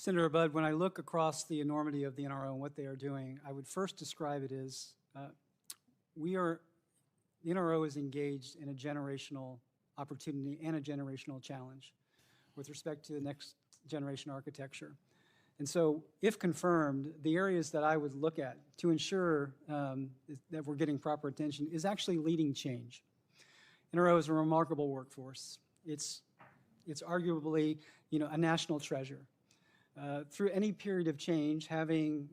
Senator Budd, when I look across the enormity of the NRO and what they are doing, I would first describe it as the NRO is engaged in a generational opportunity and a generational challenge with respect to the next generation architecture. And so, if confirmed, the areas that I would look at to ensure that we're getting proper attention is actually leading change. NRO is a remarkable workforce. It's arguably, a national treasure. Through any period of change, having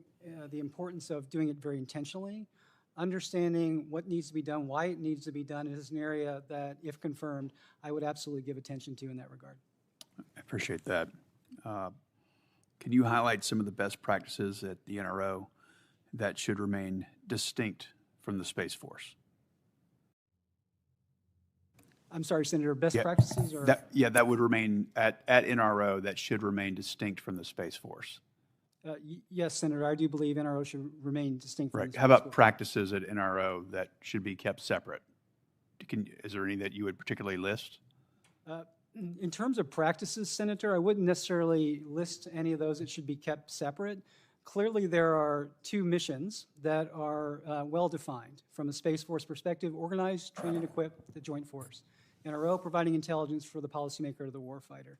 the importance of doing it very intentionally, understanding what needs to be done, why it needs to be done, is an area that, if confirmed, I would absolutely give attention to in that regard. I appreciate that. Can you highlight some of the best practices at the NRO that should remain distinct from the Space Force? I'm sorry, Senator, best practices? Or? That would remain at NRO that should remain distinct from the Space Force. Yes, Senator, I do believe NRO should remain distinct from the Space How about Force. practices at NRO that should be kept separate? Is there any that you would particularly list? In terms of practices, Senator, I wouldn't necessarily list any of those that should be kept separate. Clearly, there are two missions that are well-defined from a Space Force perspective: organize, train, and equip the Joint Force. NRO providing intelligence for the policymaker or the warfighter.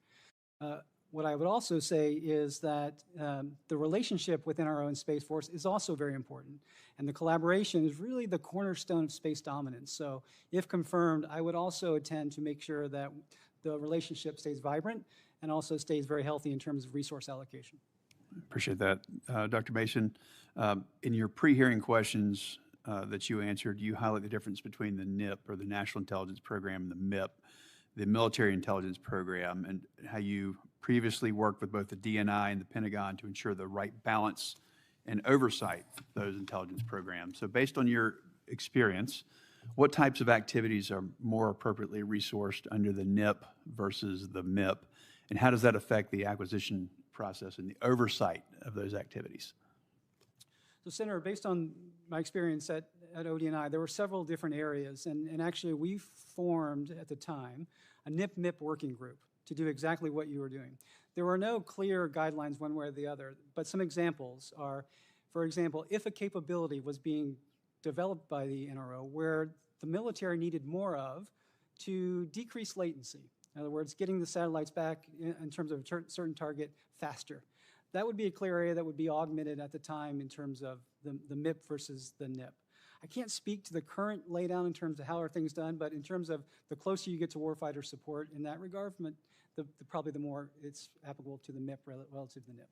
What I would also say is that the relationship with NRO and Space Force is also very important, and the collaboration is really the cornerstone of space dominance. So, if confirmed, I would also intend to make sure that the relationship stays vibrant and also stays very healthy in terms of resource allocation. Appreciate that. Dr. Mason, in your pre-hearing questions that you answered, you highlight the difference between the NIP, or the National Intelligence Program, and the MIP, the Military Intelligence Program, and how you previously worked with both the DNI and the Pentagon to ensure the right balance and oversight of those intelligence programs. So based on your experience, what types of activities are more appropriately resourced under the NIP versus the MIP, and how does that affect the acquisition process and the oversight of those activities? So, Senator, based on my experience at ODNI, there were several different areas, and actually we formed at the time a NIP-MIP working group to do exactly what you were doing. There were no clear guidelines one way or the other, but some examples are, for example, if a capability was being developed by the NRO where the military needed more of to decrease latency, in other words, getting the satellites back in terms of a certain target faster. That would be a clear area that would be augmented at the time in terms of the MIP versus the NIP. I can't speak to the current laydown in terms of how are things done, but in terms of the closer you get to warfighter support in that regard, probably the more it's applicable to the MIP relative to the NIP.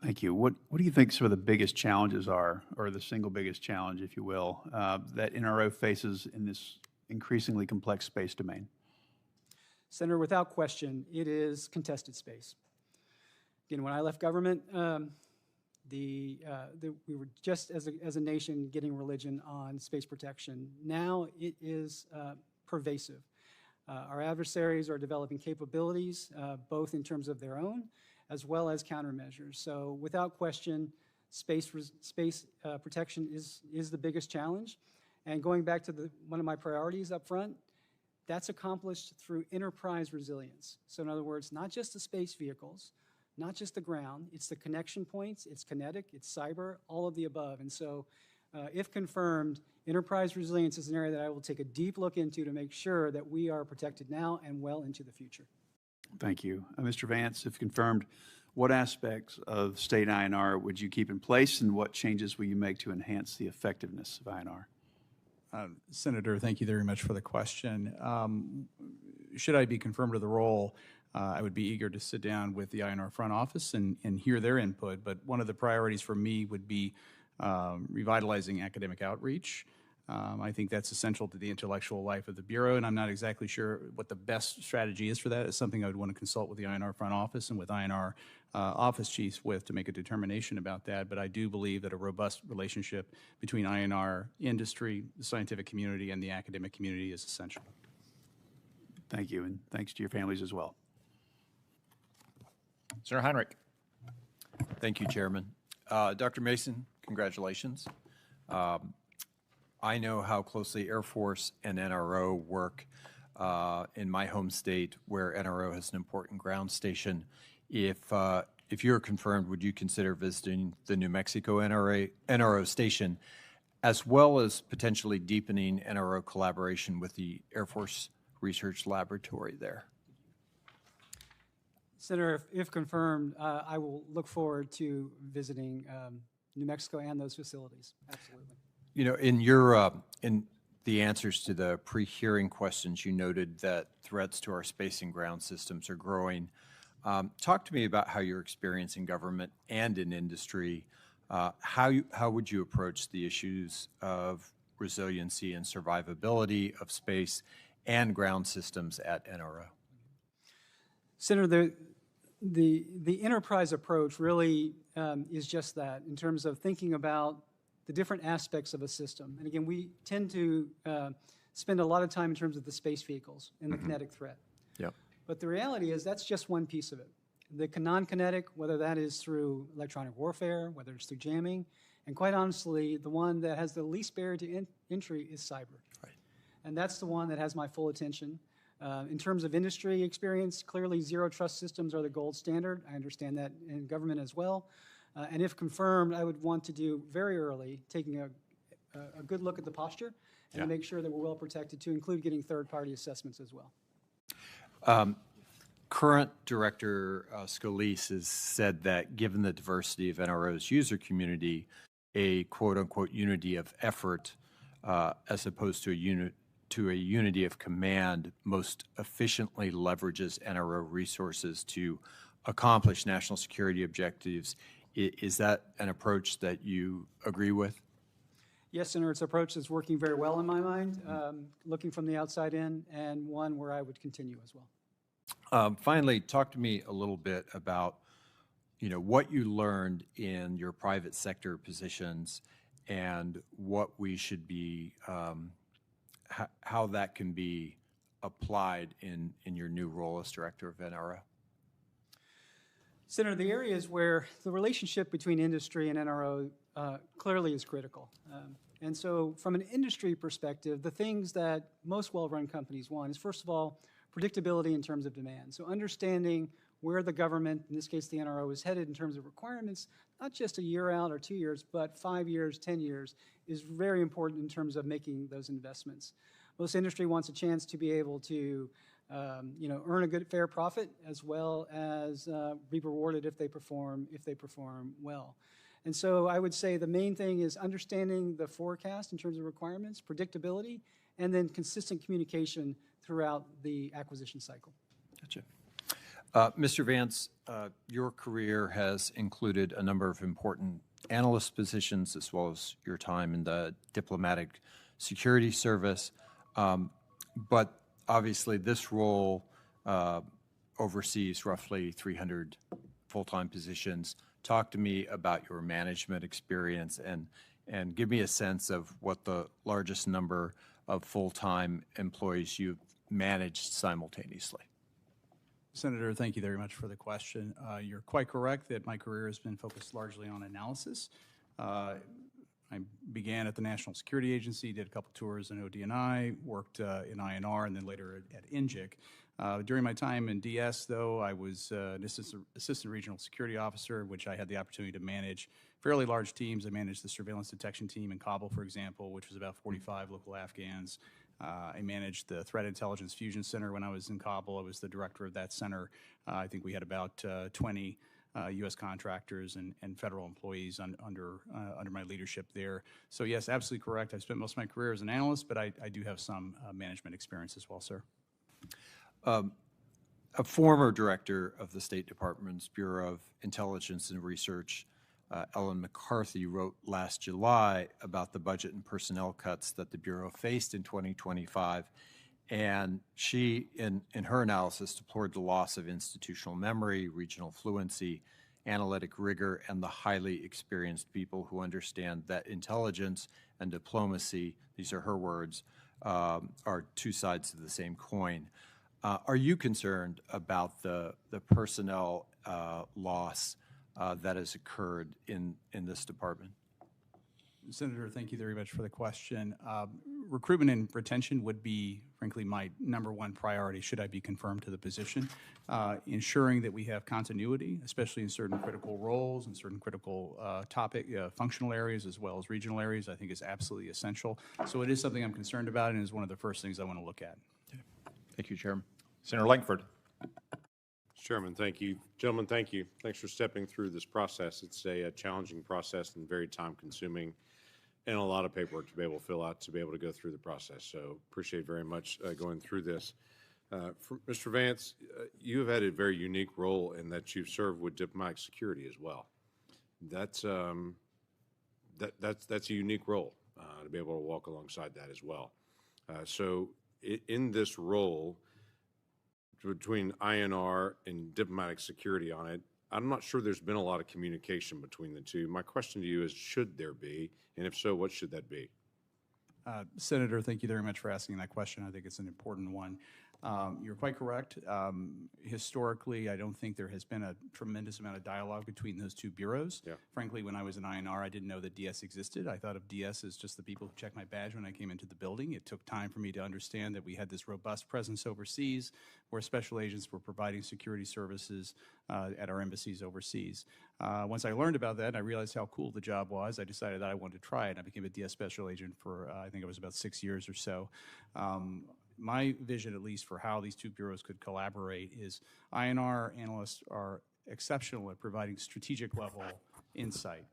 Thank you. What do you think some of the biggest challenges are, or the single biggest challenge, if you will, that NRO faces in this increasingly complex space domain? Senator, without question, it is contested space. Again, when I left government, we were just as a nation getting religion on space protection. Now it is pervasive. Our adversaries are developing capabilities, both in terms of their own as well as countermeasures. So without question, space protection is the biggest challenge. And going back to one of my priorities up front, that's accomplished through enterprise resilience. So in other words, not just the space vehicles, not just the ground, it's the connection points, it's kinetic, it's cyber, all of the above. And so if confirmed, enterprise resilience is an area that I will take a deep look into to make sure that we are protected now and well into the future. Thank you. Mr. Vance, if confirmed, what aspects of state INR would you keep in place, and what changes will you make to enhance the effectiveness of INR? Senator, thank you very much for the question. Should I be confirmed to the role, I would be eager to sit down with the INR front office and hear their input, but one of the priorities for me would be revitalizing academic outreach. I think that's essential to the intellectual life of the Bureau, and I'm not exactly sure what the best strategy is for that. It's something I would want to consult with the INR front office and with INR office chiefs to make a determination about that, but I do believe that a robust relationship between INR industry, the scientific community, and the academic community is essential. Thank you, and thanks to your families as well. Senator Heinrich. Thank you, Chairman. Dr. Mason, congratulations. I know how closely Air Force and NRO work in my home state, where NRO has an important ground station. If if you're confirmed, would you consider visiting the New Mexico NRO station, as well as potentially deepening NRO collaboration with the Air Force Research Laboratory there? Senator, if confirmed, I will look forward to visiting New Mexico and those facilities. Absolutely. You know, in your in the answers to the pre-hearing questions, you noted that threats to our space and ground systems are growing. Talk to me about how your experience in government and in industry, how would you approach the issues of resiliency and survivability of space and ground systems at NRO? Senator, the enterprise approach really is just that in terms of thinking about the different aspects of a system. And again, we tend to spend a lot of time in terms of the space vehicles and the kinetic threat. Yep. But the reality is that's just one piece of it. The non-kinetic, whether that is through electronic warfare, whether it's through jamming, and quite honestly, the one that has the least barrier to entry is cyber. Right. And that's the one that has my full attention. In terms of industry experience, clearly zero trust systems are the gold standard. I understand that in government as well. And if confirmed, I would want to do very early, taking a good look at the posture and to make sure that we're well protected, to include getting third-party assessments as well. Current Director Scalise has said that given the diversity of NRO's user community, a quote-unquote unity of effort as opposed to a unity of command most efficiently leverages NRO resources to accomplish national security objectives. Is that an approach that you agree with? Yes, Senator, it's an approach that's working very well in my mind, looking from the outside in, and one where I would continue as well. Finally, talk to me a little bit about, you know, what you learned in your private sector positions and what we should be, how that can be applied in your new role as Director of NRO. Senator, the areas where the relationship between industry and NRO clearly is critical. And so from an industry perspective, the things that most well-run companies want is, first of all, predictability in terms of demand. So understanding where the government, in this case the NRO, is headed in terms of requirements, not just a year out or 2 years, but 5 years, 10 years, is very important in terms of making those investments. Most industry wants a chance to be able to earn a good, fair profit, as well as be rewarded if they perform well. And so I would say the main thing is understanding the forecast in terms of requirements, predictability, and then consistent communication throughout the acquisition cycle. Gotcha. Mr. Vance, your career has included a number of important analyst positions, as well as your time in the diplomatic security service. But obviously, this role oversees roughly 300 full-time positions. Talk to me about your management experience and give me a sense of what the largest number of full-time employees you've managed simultaneously. Senator, thank you very much for the question. You're quite correct that my career has been focused largely on analysis. I began at the National Security Agency, did a couple tours in ODNI, worked in INR, and then later at NGIC. During my time in DS, though, I was an assistant regional security officer, which I had the opportunity to manage fairly large teams. I managed the surveillance detection team in Kabul, for example, which was about 45 local Afghans. I managed the Threat Intelligence Fusion Center when I was in Kabul. I was the director of that center. I think we had about 20 U.S. contractors and federal employees under my leadership there. So yes, absolutely correct. I've spent most of my career as an analyst, but I do have some management experience as well, sir. A former director of the State Department's Bureau of Intelligence and Research, Ellen McCarthy, wrote last July about the budget and personnel cuts that the Bureau faced in 2025. And she, in her analysis, deplored the loss of institutional memory, regional fluency, analytic rigor, and the highly experienced people who understand that intelligence and diplomacy, these are her words, are two sides of the same coin. Are you concerned about the personnel loss that has occurred in this department? Senator, thank you very much for the question. recruitment and retention would be, frankly, my #1 priority should I be confirmed to the position. Ensuring that we have continuity, especially in certain critical roles and certain critical functional areas as well as regional areas, I think is absolutely essential. So it is something I'm concerned about and is one of the first things I want to look at. Thank you, Chairman. Senator Langford. Chairman, thank you. Gentlemen, thank you. Thanks for stepping through this process. It's a challenging process and very time-consuming and a lot of paperwork to be able to fill out to be able to go through the process. So appreciate very much going through this. Mr. Vance, you have had a very unique role in that you've served with diplomatic security as well. That's a unique role to be able to walk alongside that as well. So in this role, between INR and diplomatic security on it, I'm not sure there's been a lot of communication between the two. My question to you is, should there be? And if so, what should that be? Senator, thank you very much for asking that question. I think it's an important one. You're quite correct. Historically, I don't think there has been a tremendous amount of dialogue between those two bureaus. Yeah. Frankly, when I was in INR, I didn't know that DS existed. I thought of DS as just the people who checked my badge when I came into the building. It took time for me to understand that we had this robust presence overseas where special agents were providing security services at our embassies overseas. Once I learned about that and I realized how cool the job was, I decided that I wanted to try it. I became a DS special agent for, I think it was about 6 years or so. My vision, at least, for how these two bureaus could collaborate is INR analysts are exceptional at providing strategic level insight.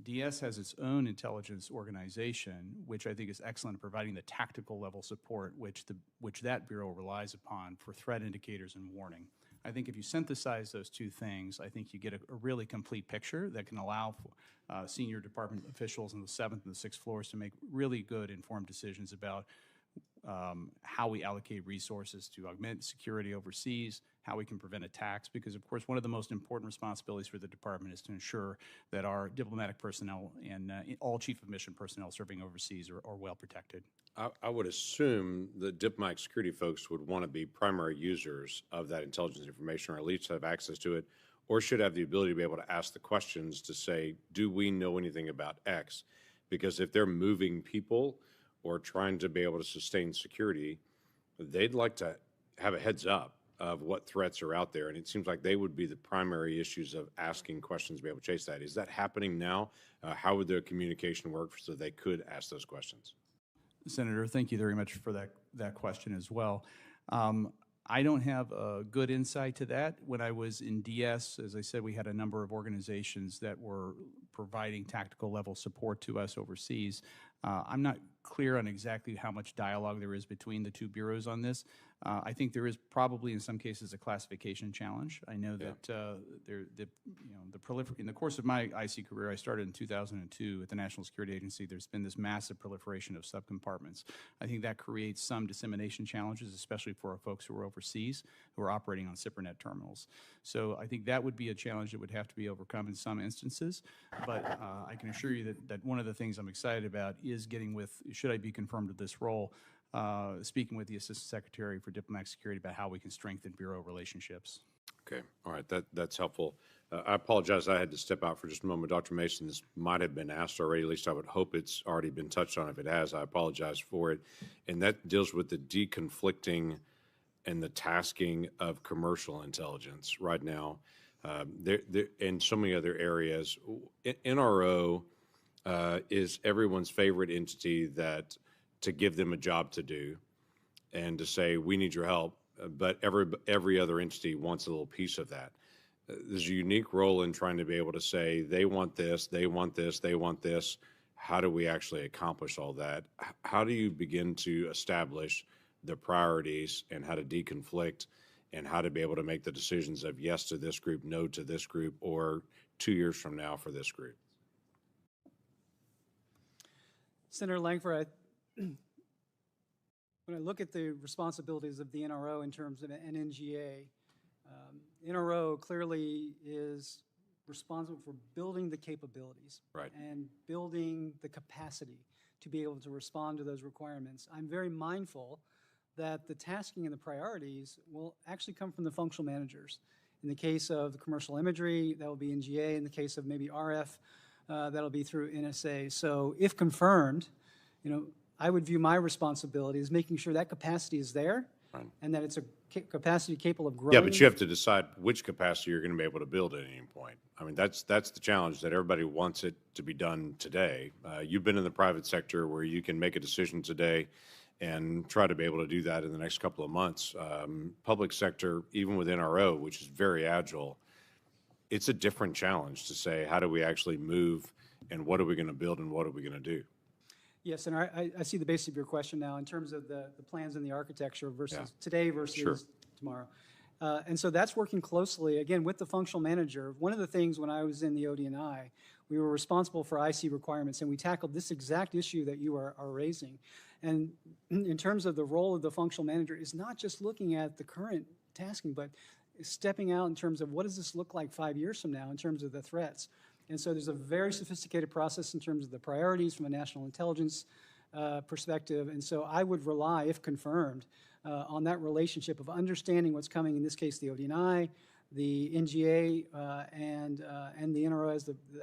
DS has its own intelligence organization, which I think is excellent at providing the tactical level support which that bureau relies upon for threat indicators and warning. I think if you synthesize those two things, I think you get a really complete picture that can allow senior department officials on the 7th and the 6th floors to make really good informed decisions about how we allocate resources to augment security overseas, how we can prevent attacks, because of course one of the most important responsibilities for the department is to ensure that our diplomatic personnel and all chief of mission personnel serving overseas are well protected. I would assume the diplomatic security folks would want to be primary users of that intelligence information, or at least have access to it, or should have the ability to be able to ask the questions to say, do we know anything about X? Because if they're moving people or trying to be able to sustain security, they'd like to have a heads up of what threats are out there. And it seems like they would be the primary issues of asking questions to be able to chase that. Is that happening now? How would their communication work so they could ask those questions? Senator, thank you very much for that question as well. I don't have a good insight to that. When I was in DS, as I said, we had a number of organizations that were providing tactical level support to us overseas. I'm not clear on exactly how much dialogue there is between the two bureaus on this. I think there is probably in some cases a classification challenge. I know that in the course of my IC career, I started in 2002 at the National Security Agency. There's been this massive proliferation of subcompartments. I think that creates some dissemination challenges, especially for our folks who are overseas, who are operating on SIPRNet terminals. So I think that would be a challenge that would have to be overcome in some instances. But I can assure you that one of the things I'm excited about is getting with, should I be confirmed with this role, speaking with the Assistant Secretary for Diplomatic Security about how we can strengthen bureau relationships. Okay, all right, that's helpful. I apologize, I had to step out for just a moment. Dr. Mason, this might have been asked already, at least I would hope it's already been touched on. If it has, I apologize for it. And that deals with the deconflicting and the tasking of commercial intelligence right now. In so many other areas, NRO is everyone's favorite entity to give them a job to do and to say, we need your help, but every other entity wants a little piece of that. There's a unique role in trying to be able to say, they want this, they want this, they want this. How do we actually accomplish all that? How do you begin to establish the priorities and how to deconflict and how to be able to make the decisions of yes to this group, no to this group, or 2 years from now for this group? Senator Langford, when I look at the responsibilities of the NRO in terms of an NGA, NRO clearly is responsible for building the capabilities and building the capacity to be able to respond to those requirements. I'm very mindful that the tasking and the priorities will actually come from the functional managers. In the case of the commercial imagery, that will be NGA. In the case of maybe RF, that'll be through NSA. So if confirmed, I would view my responsibility as making sure that capacity is there and that it's a capacity capable of growing. Yeah, but you have to decide which capacity you're going to be able to build at any point. I mean, that's the challenge, that everybody wants it to be done today. You've been in the private sector where you can make a decision today and try to be able to do that in the next couple of months. Public sector, even with NRO, which is very agile, it's a different challenge to say, how do we actually move and what are we going to build and what are we going to do? Yes, and I see the basis of your question now in terms of the plans and the architecture versus today versus tomorrow. And so that's working closely, again, with the functional manager. One of the things when I was in the ODNI, we were responsible for IC requirements, and we tackled this exact issue that you are raising. And in terms of the role of the functional manager is not just looking at the current tasking, but stepping out in terms of what does this look like 5 years from now in terms of the threats. And so there's a very sophisticated process in terms of the priorities from a national intelligence perspective. And so I would rely, if confirmed, on that relationship of understanding what's coming, in this case, the ODNI, the NGA, and the NRO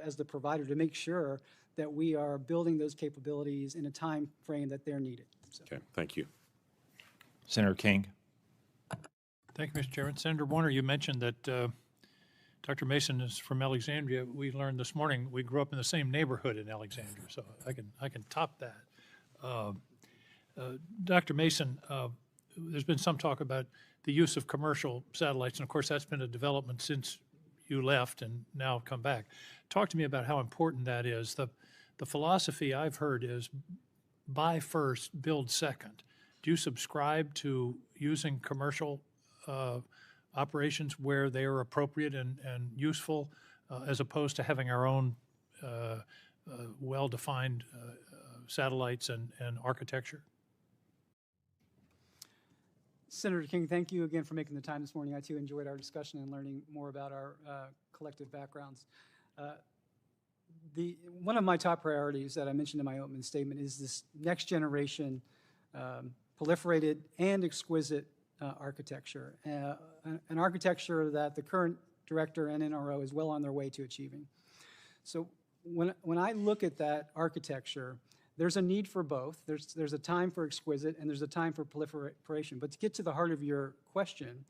as the provider to make sure that we are building those capabilities in a time frame that they're needed. So. Okay, thank you. Senator King. Thank you, Mr. Chairman. Senator Warner, you mentioned that Dr. Mason is from Alexandria. We learned this morning we grew up in the same neighborhood in Alexandria, so I can top that. Dr. Mason, there's been some talk about the use of commercial satellites, and of course that's been a development since you left and now come back. Talk to me about how important that is. The philosophy I've heard is buy first, build second. Do you subscribe to using commercial operations where they are appropriate and useful, as opposed to having our own well-defined satellites and architecture? Senator King, thank you again for making the time this morning. I too enjoyed our discussion and learning more about our collective backgrounds. One of my top priorities that I mentioned in my opening statement is this next generation proliferated and exquisite architecture, an architecture that the current director and NRO is well on their way to achieving. So when I look at that architecture, there's a need for both. There's a time for exquisite and there's a time for proliferation. But to get to the heart of your question,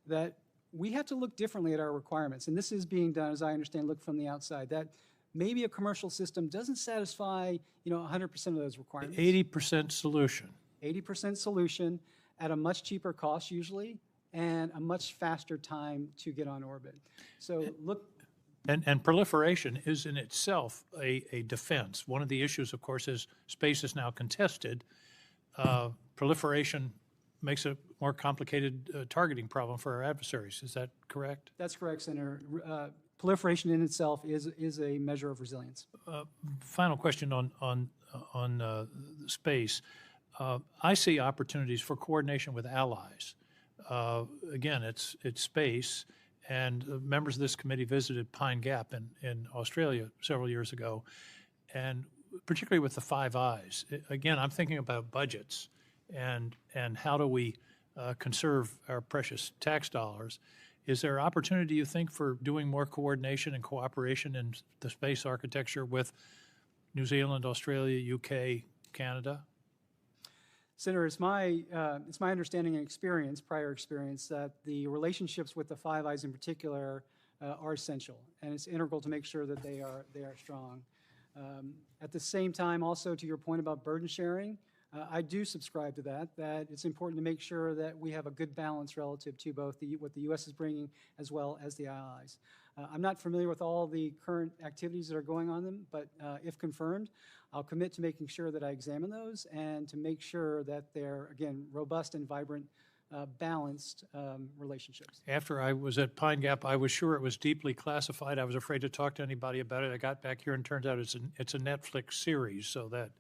that we have to look differently at our requirements. And this is being done, as I understand, look from the outside, that maybe a commercial system doesn't satisfy 100% of those requirements. 80% solution. 80% solution at a much cheaper cost usually and a much faster time to get on orbit. So look. And proliferation is in itself a defense. One of the issues, of course, is space is now contested. Proliferation makes a more complicated targeting problem for our adversaries. Is that correct? That's correct, Senator. Proliferation in itself is a measure of resilience. Final question on space. I see opportunities for coordination with allies. Again, it's space. And members of this committee visited Pine Gap in Australia several years ago, and particularly with the Five Eyes. Again, I'm thinking about budgets and how do we conserve our precious tax dollars. Is there opportunity, you think, for doing more coordination and cooperation in the space architecture with New Zealand, Australia, UK, Canada? Senator, it's my understanding and experience, prior experience, that the relationships with the Five Eyes in particular are essential, and it's integral to make sure that they are strong. At the same time, also to your point about burden sharing, I do subscribe to that it's important to make sure that we have a good balance relative to both what the U.S. is bringing as well as the allies. I'm not familiar with all the current activities that are going on them, but if confirmed, I'll commit to making sure that I examine those and to make sure that they're, again, robust and vibrant, balanced relationships. After I was at Pine Gap, I was sure it was deeply classified. I was afraid to talk to anybody about it. I got back here and turns out it's a Netflix series, so that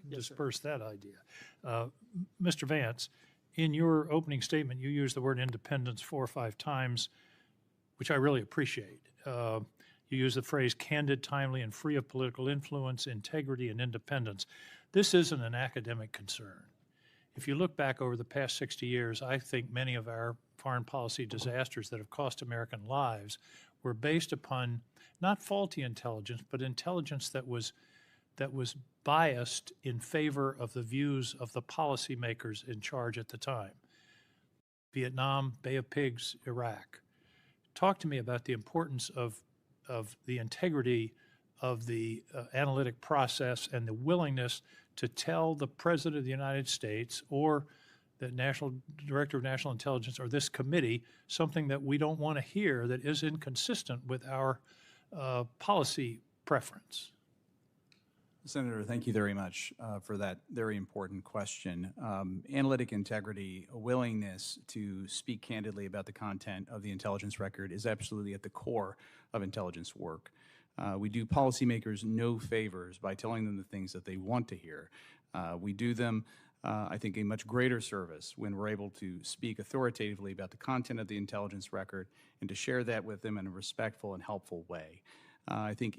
dispersed that idea. Mr. Vance, in your opening statement, you used the word independence 4 or 5 times, which I really appreciate. You use the phrase candid, timely, and free of political influence, integrity, and independence. This isn't an academic concern. If you look back over the past 60 years, I think many of our foreign policy disasters that have cost American lives were based upon not faulty intelligence, but intelligence that was that was biased in favor of the views of the policymakers in charge at the time. Vietnam, Bay of Pigs, Iraq. Talk to me about the importance of the integrity of the analytic process and the willingness to tell the President of the United States or the National Director of National Intelligence or this committee something that we don't want to hear that is inconsistent with our policy preference. Senator, thank you very much for that very important question. Analytic integrity, a willingness to speak candidly about the content of the intelligence record is absolutely at the core of intelligence work. We do policymakers no favors by telling them the things that they want to hear. We do them, I think, a much greater service when we're able to speak authoritatively about the content of the intelligence record and to share that with them in a respectful and helpful way. I think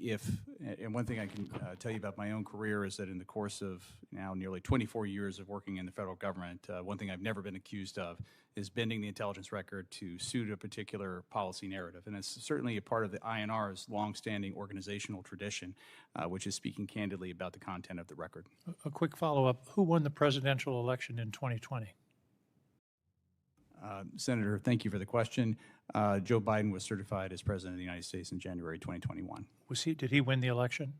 and one thing I can tell you about my own career is that in the course of now nearly 24 years of working in the federal government, one thing I've never been accused of is bending the intelligence record to suit a particular policy narrative. And it's certainly a part of the INR's longstanding organizational tradition, which is speaking candidly about the content of the record. A quick follow-up. Who won the presidential election in 2020? Senator, thank you for the question. Joe Biden was certified as President of the United States in January 2021. Did he win the election?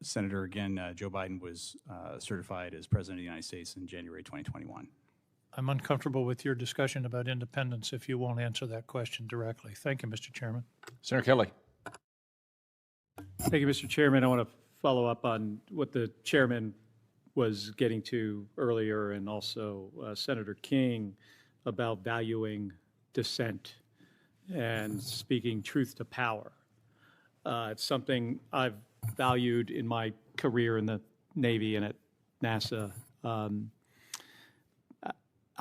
Senator, again, Joe Biden was certified as President of the United States in January 2021. I'm uncomfortable with your discussion about independence if you won't answer that question directly. Thank you, Mr. Chairman. Senator Kelly. Thank you, Mr. Chairman. I want to follow up on what the chairman was getting to earlier, and also Senator King, about valuing dissent and speaking truth to power. It's something I've valued in my career in the Navy and at NASA.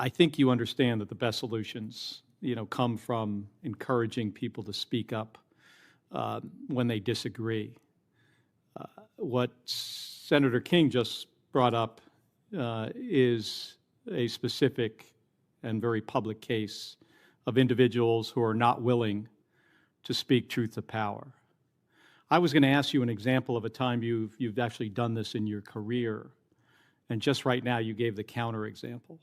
I think you understand that the best solutions, come from encouraging people to speak up when they disagree. What Senator King just brought up is a specific and very public case of individuals who are not willing to speak truth to power. I was going to ask you an example of a time you've actually done this in your career, and just right now you gave the counter example,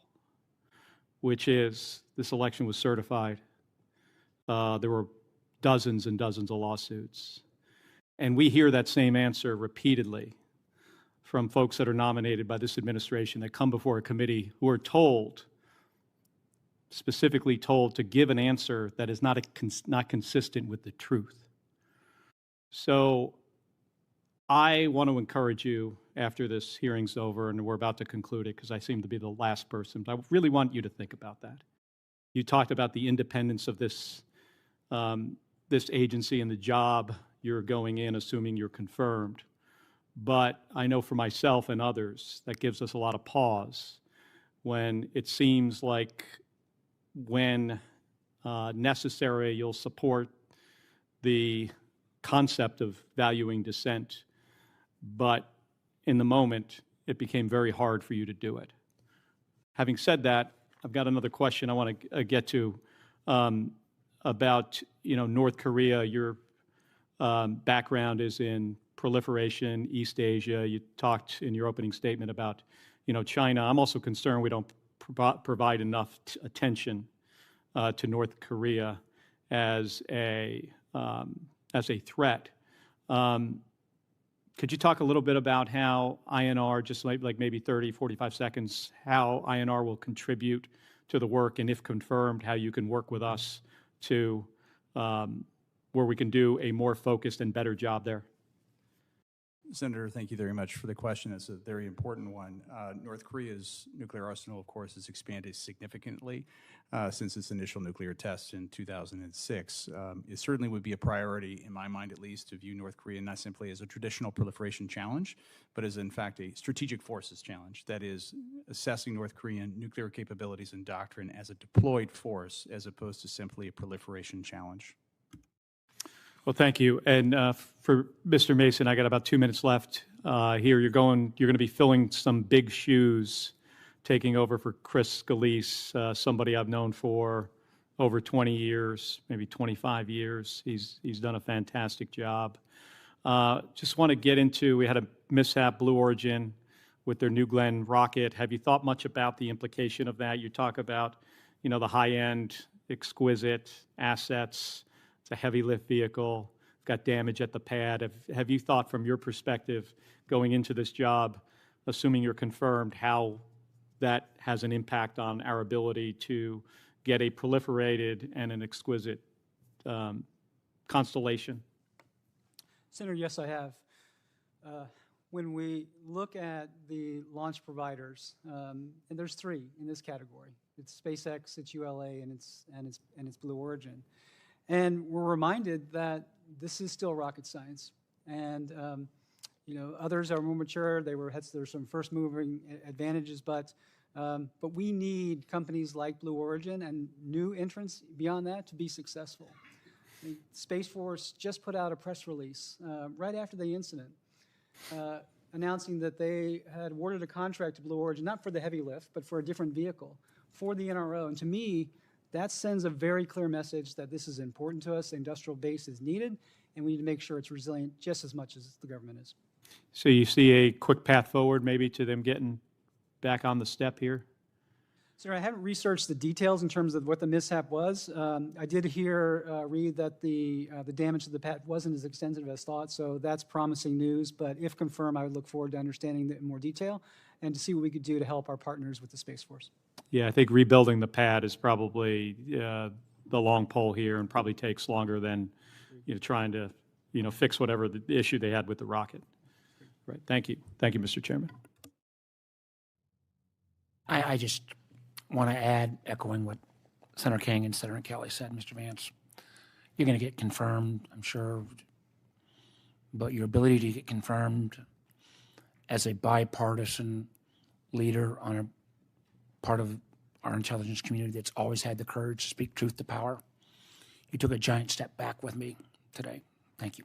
which is this election was certified. There were dozens and dozens of lawsuits, and we hear that same answer repeatedly from folks that are nominated by this administration that come before a committee who are specifically told to give an answer that is not consistent with the truth. So I want to encourage you, after this hearing's over, and we're about to conclude it because I seem to be the last person, but I really want you to think about that. You talked about the independence of this agency and the job you're going in, assuming you're confirmed. But I know for myself and others, that gives us a lot of pause when it seems like when necessary, you'll support the concept of valuing dissent, but in the moment, it became very hard for you to do it. Having said that, I've got another question I want to get to about North Korea. Your background is in proliferation, East Asia. You talked in your opening statement about China. I'm also concerned we don't provide enough attention to North Korea as a threat. Could you talk a little bit about how INR, just like maybe 30, 45 seconds, how INR will contribute to the work, and if confirmed, how you can work with us to where we can do a more focused and better job there? Senator, thank you very much for the question. It's a very important one. North Korea's nuclear arsenal, of course, has expanded significantly since its initial nuclear test in 2006. It certainly would be a priority, in my mind at least, to view North Korea not simply as a traditional proliferation challenge, but as, in fact, a strategic forces challenge. That is, assessing North Korean nuclear capabilities and doctrine as a deployed force as opposed to simply a proliferation challenge. Well, thank you. And for Mr. Mason, I got about 2 minutes left here. You're going to be filling some big shoes, taking over for Chris Scalise, somebody I've known for over 20 years, maybe 25 years. He's done a fantastic job. Just want to get into, we had a mishap, Blue Origin, with their New Glenn rocket. Have you thought much about the implication of that? You talk about, the high-end, exquisite assets. It's a heavy lift vehicle. It's got damage at the pad. Have you thought from your perspective going into this job, assuming you're confirmed, how that has an impact on our ability to get a proliferated and an exquisite constellation? Senator, yes, I have. When we look at the launch providers, and there's three in this category. It's SpaceX, it's ULA, and it's Blue Origin. And we're reminded that this is still rocket science. And others are more mature. There's some first moving advantages, but we need companies like Blue Origin and new entrants beyond that to be successful. Space Force just put out a press release right after the incident announcing that they had awarded a contract to Blue Origin, not for the heavy lift, but for a different vehicle for the NRO. And to me, that sends a very clear message that this is important to us. The industrial base is needed, and we need to make sure it's resilient just as much as the government is. So you see a quick path forward maybe to them getting back on the step here? Sir, I haven't researched the details in terms of what the mishap was. I did read that the damage to the pad wasn't as extensive as thought, so that's promising news. But if confirmed, I would look forward to understanding it in more detail and to see what we could do to help our partners with the Space Force. Yeah, I think rebuilding the pad is probably the long pole here and probably takes longer than trying to fix whatever the issue they had with the rocket. Right. Thank you. Thank you, Mr. Chairman. I just want to add, echoing what Senator King and Senator Kelly said, Mr. Vance, you're going to get confirmed, I'm sure, but your ability to get confirmed as a bipartisan leader on a part of our intelligence community that's always had the courage to speak truth to power, you took a giant step back with me today. Thank you.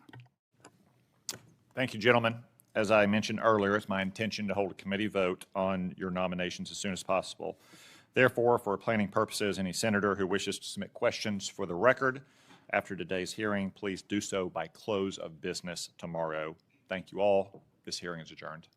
Thank you, gentlemen. As I mentioned earlier, it's my intention to hold a committee vote on your nominations as soon as possible. Therefore, for planning purposes, any senator who wishes to submit questions for the record after today's hearing, please do so by close of business tomorrow. Thank you all. This hearing is adjourned.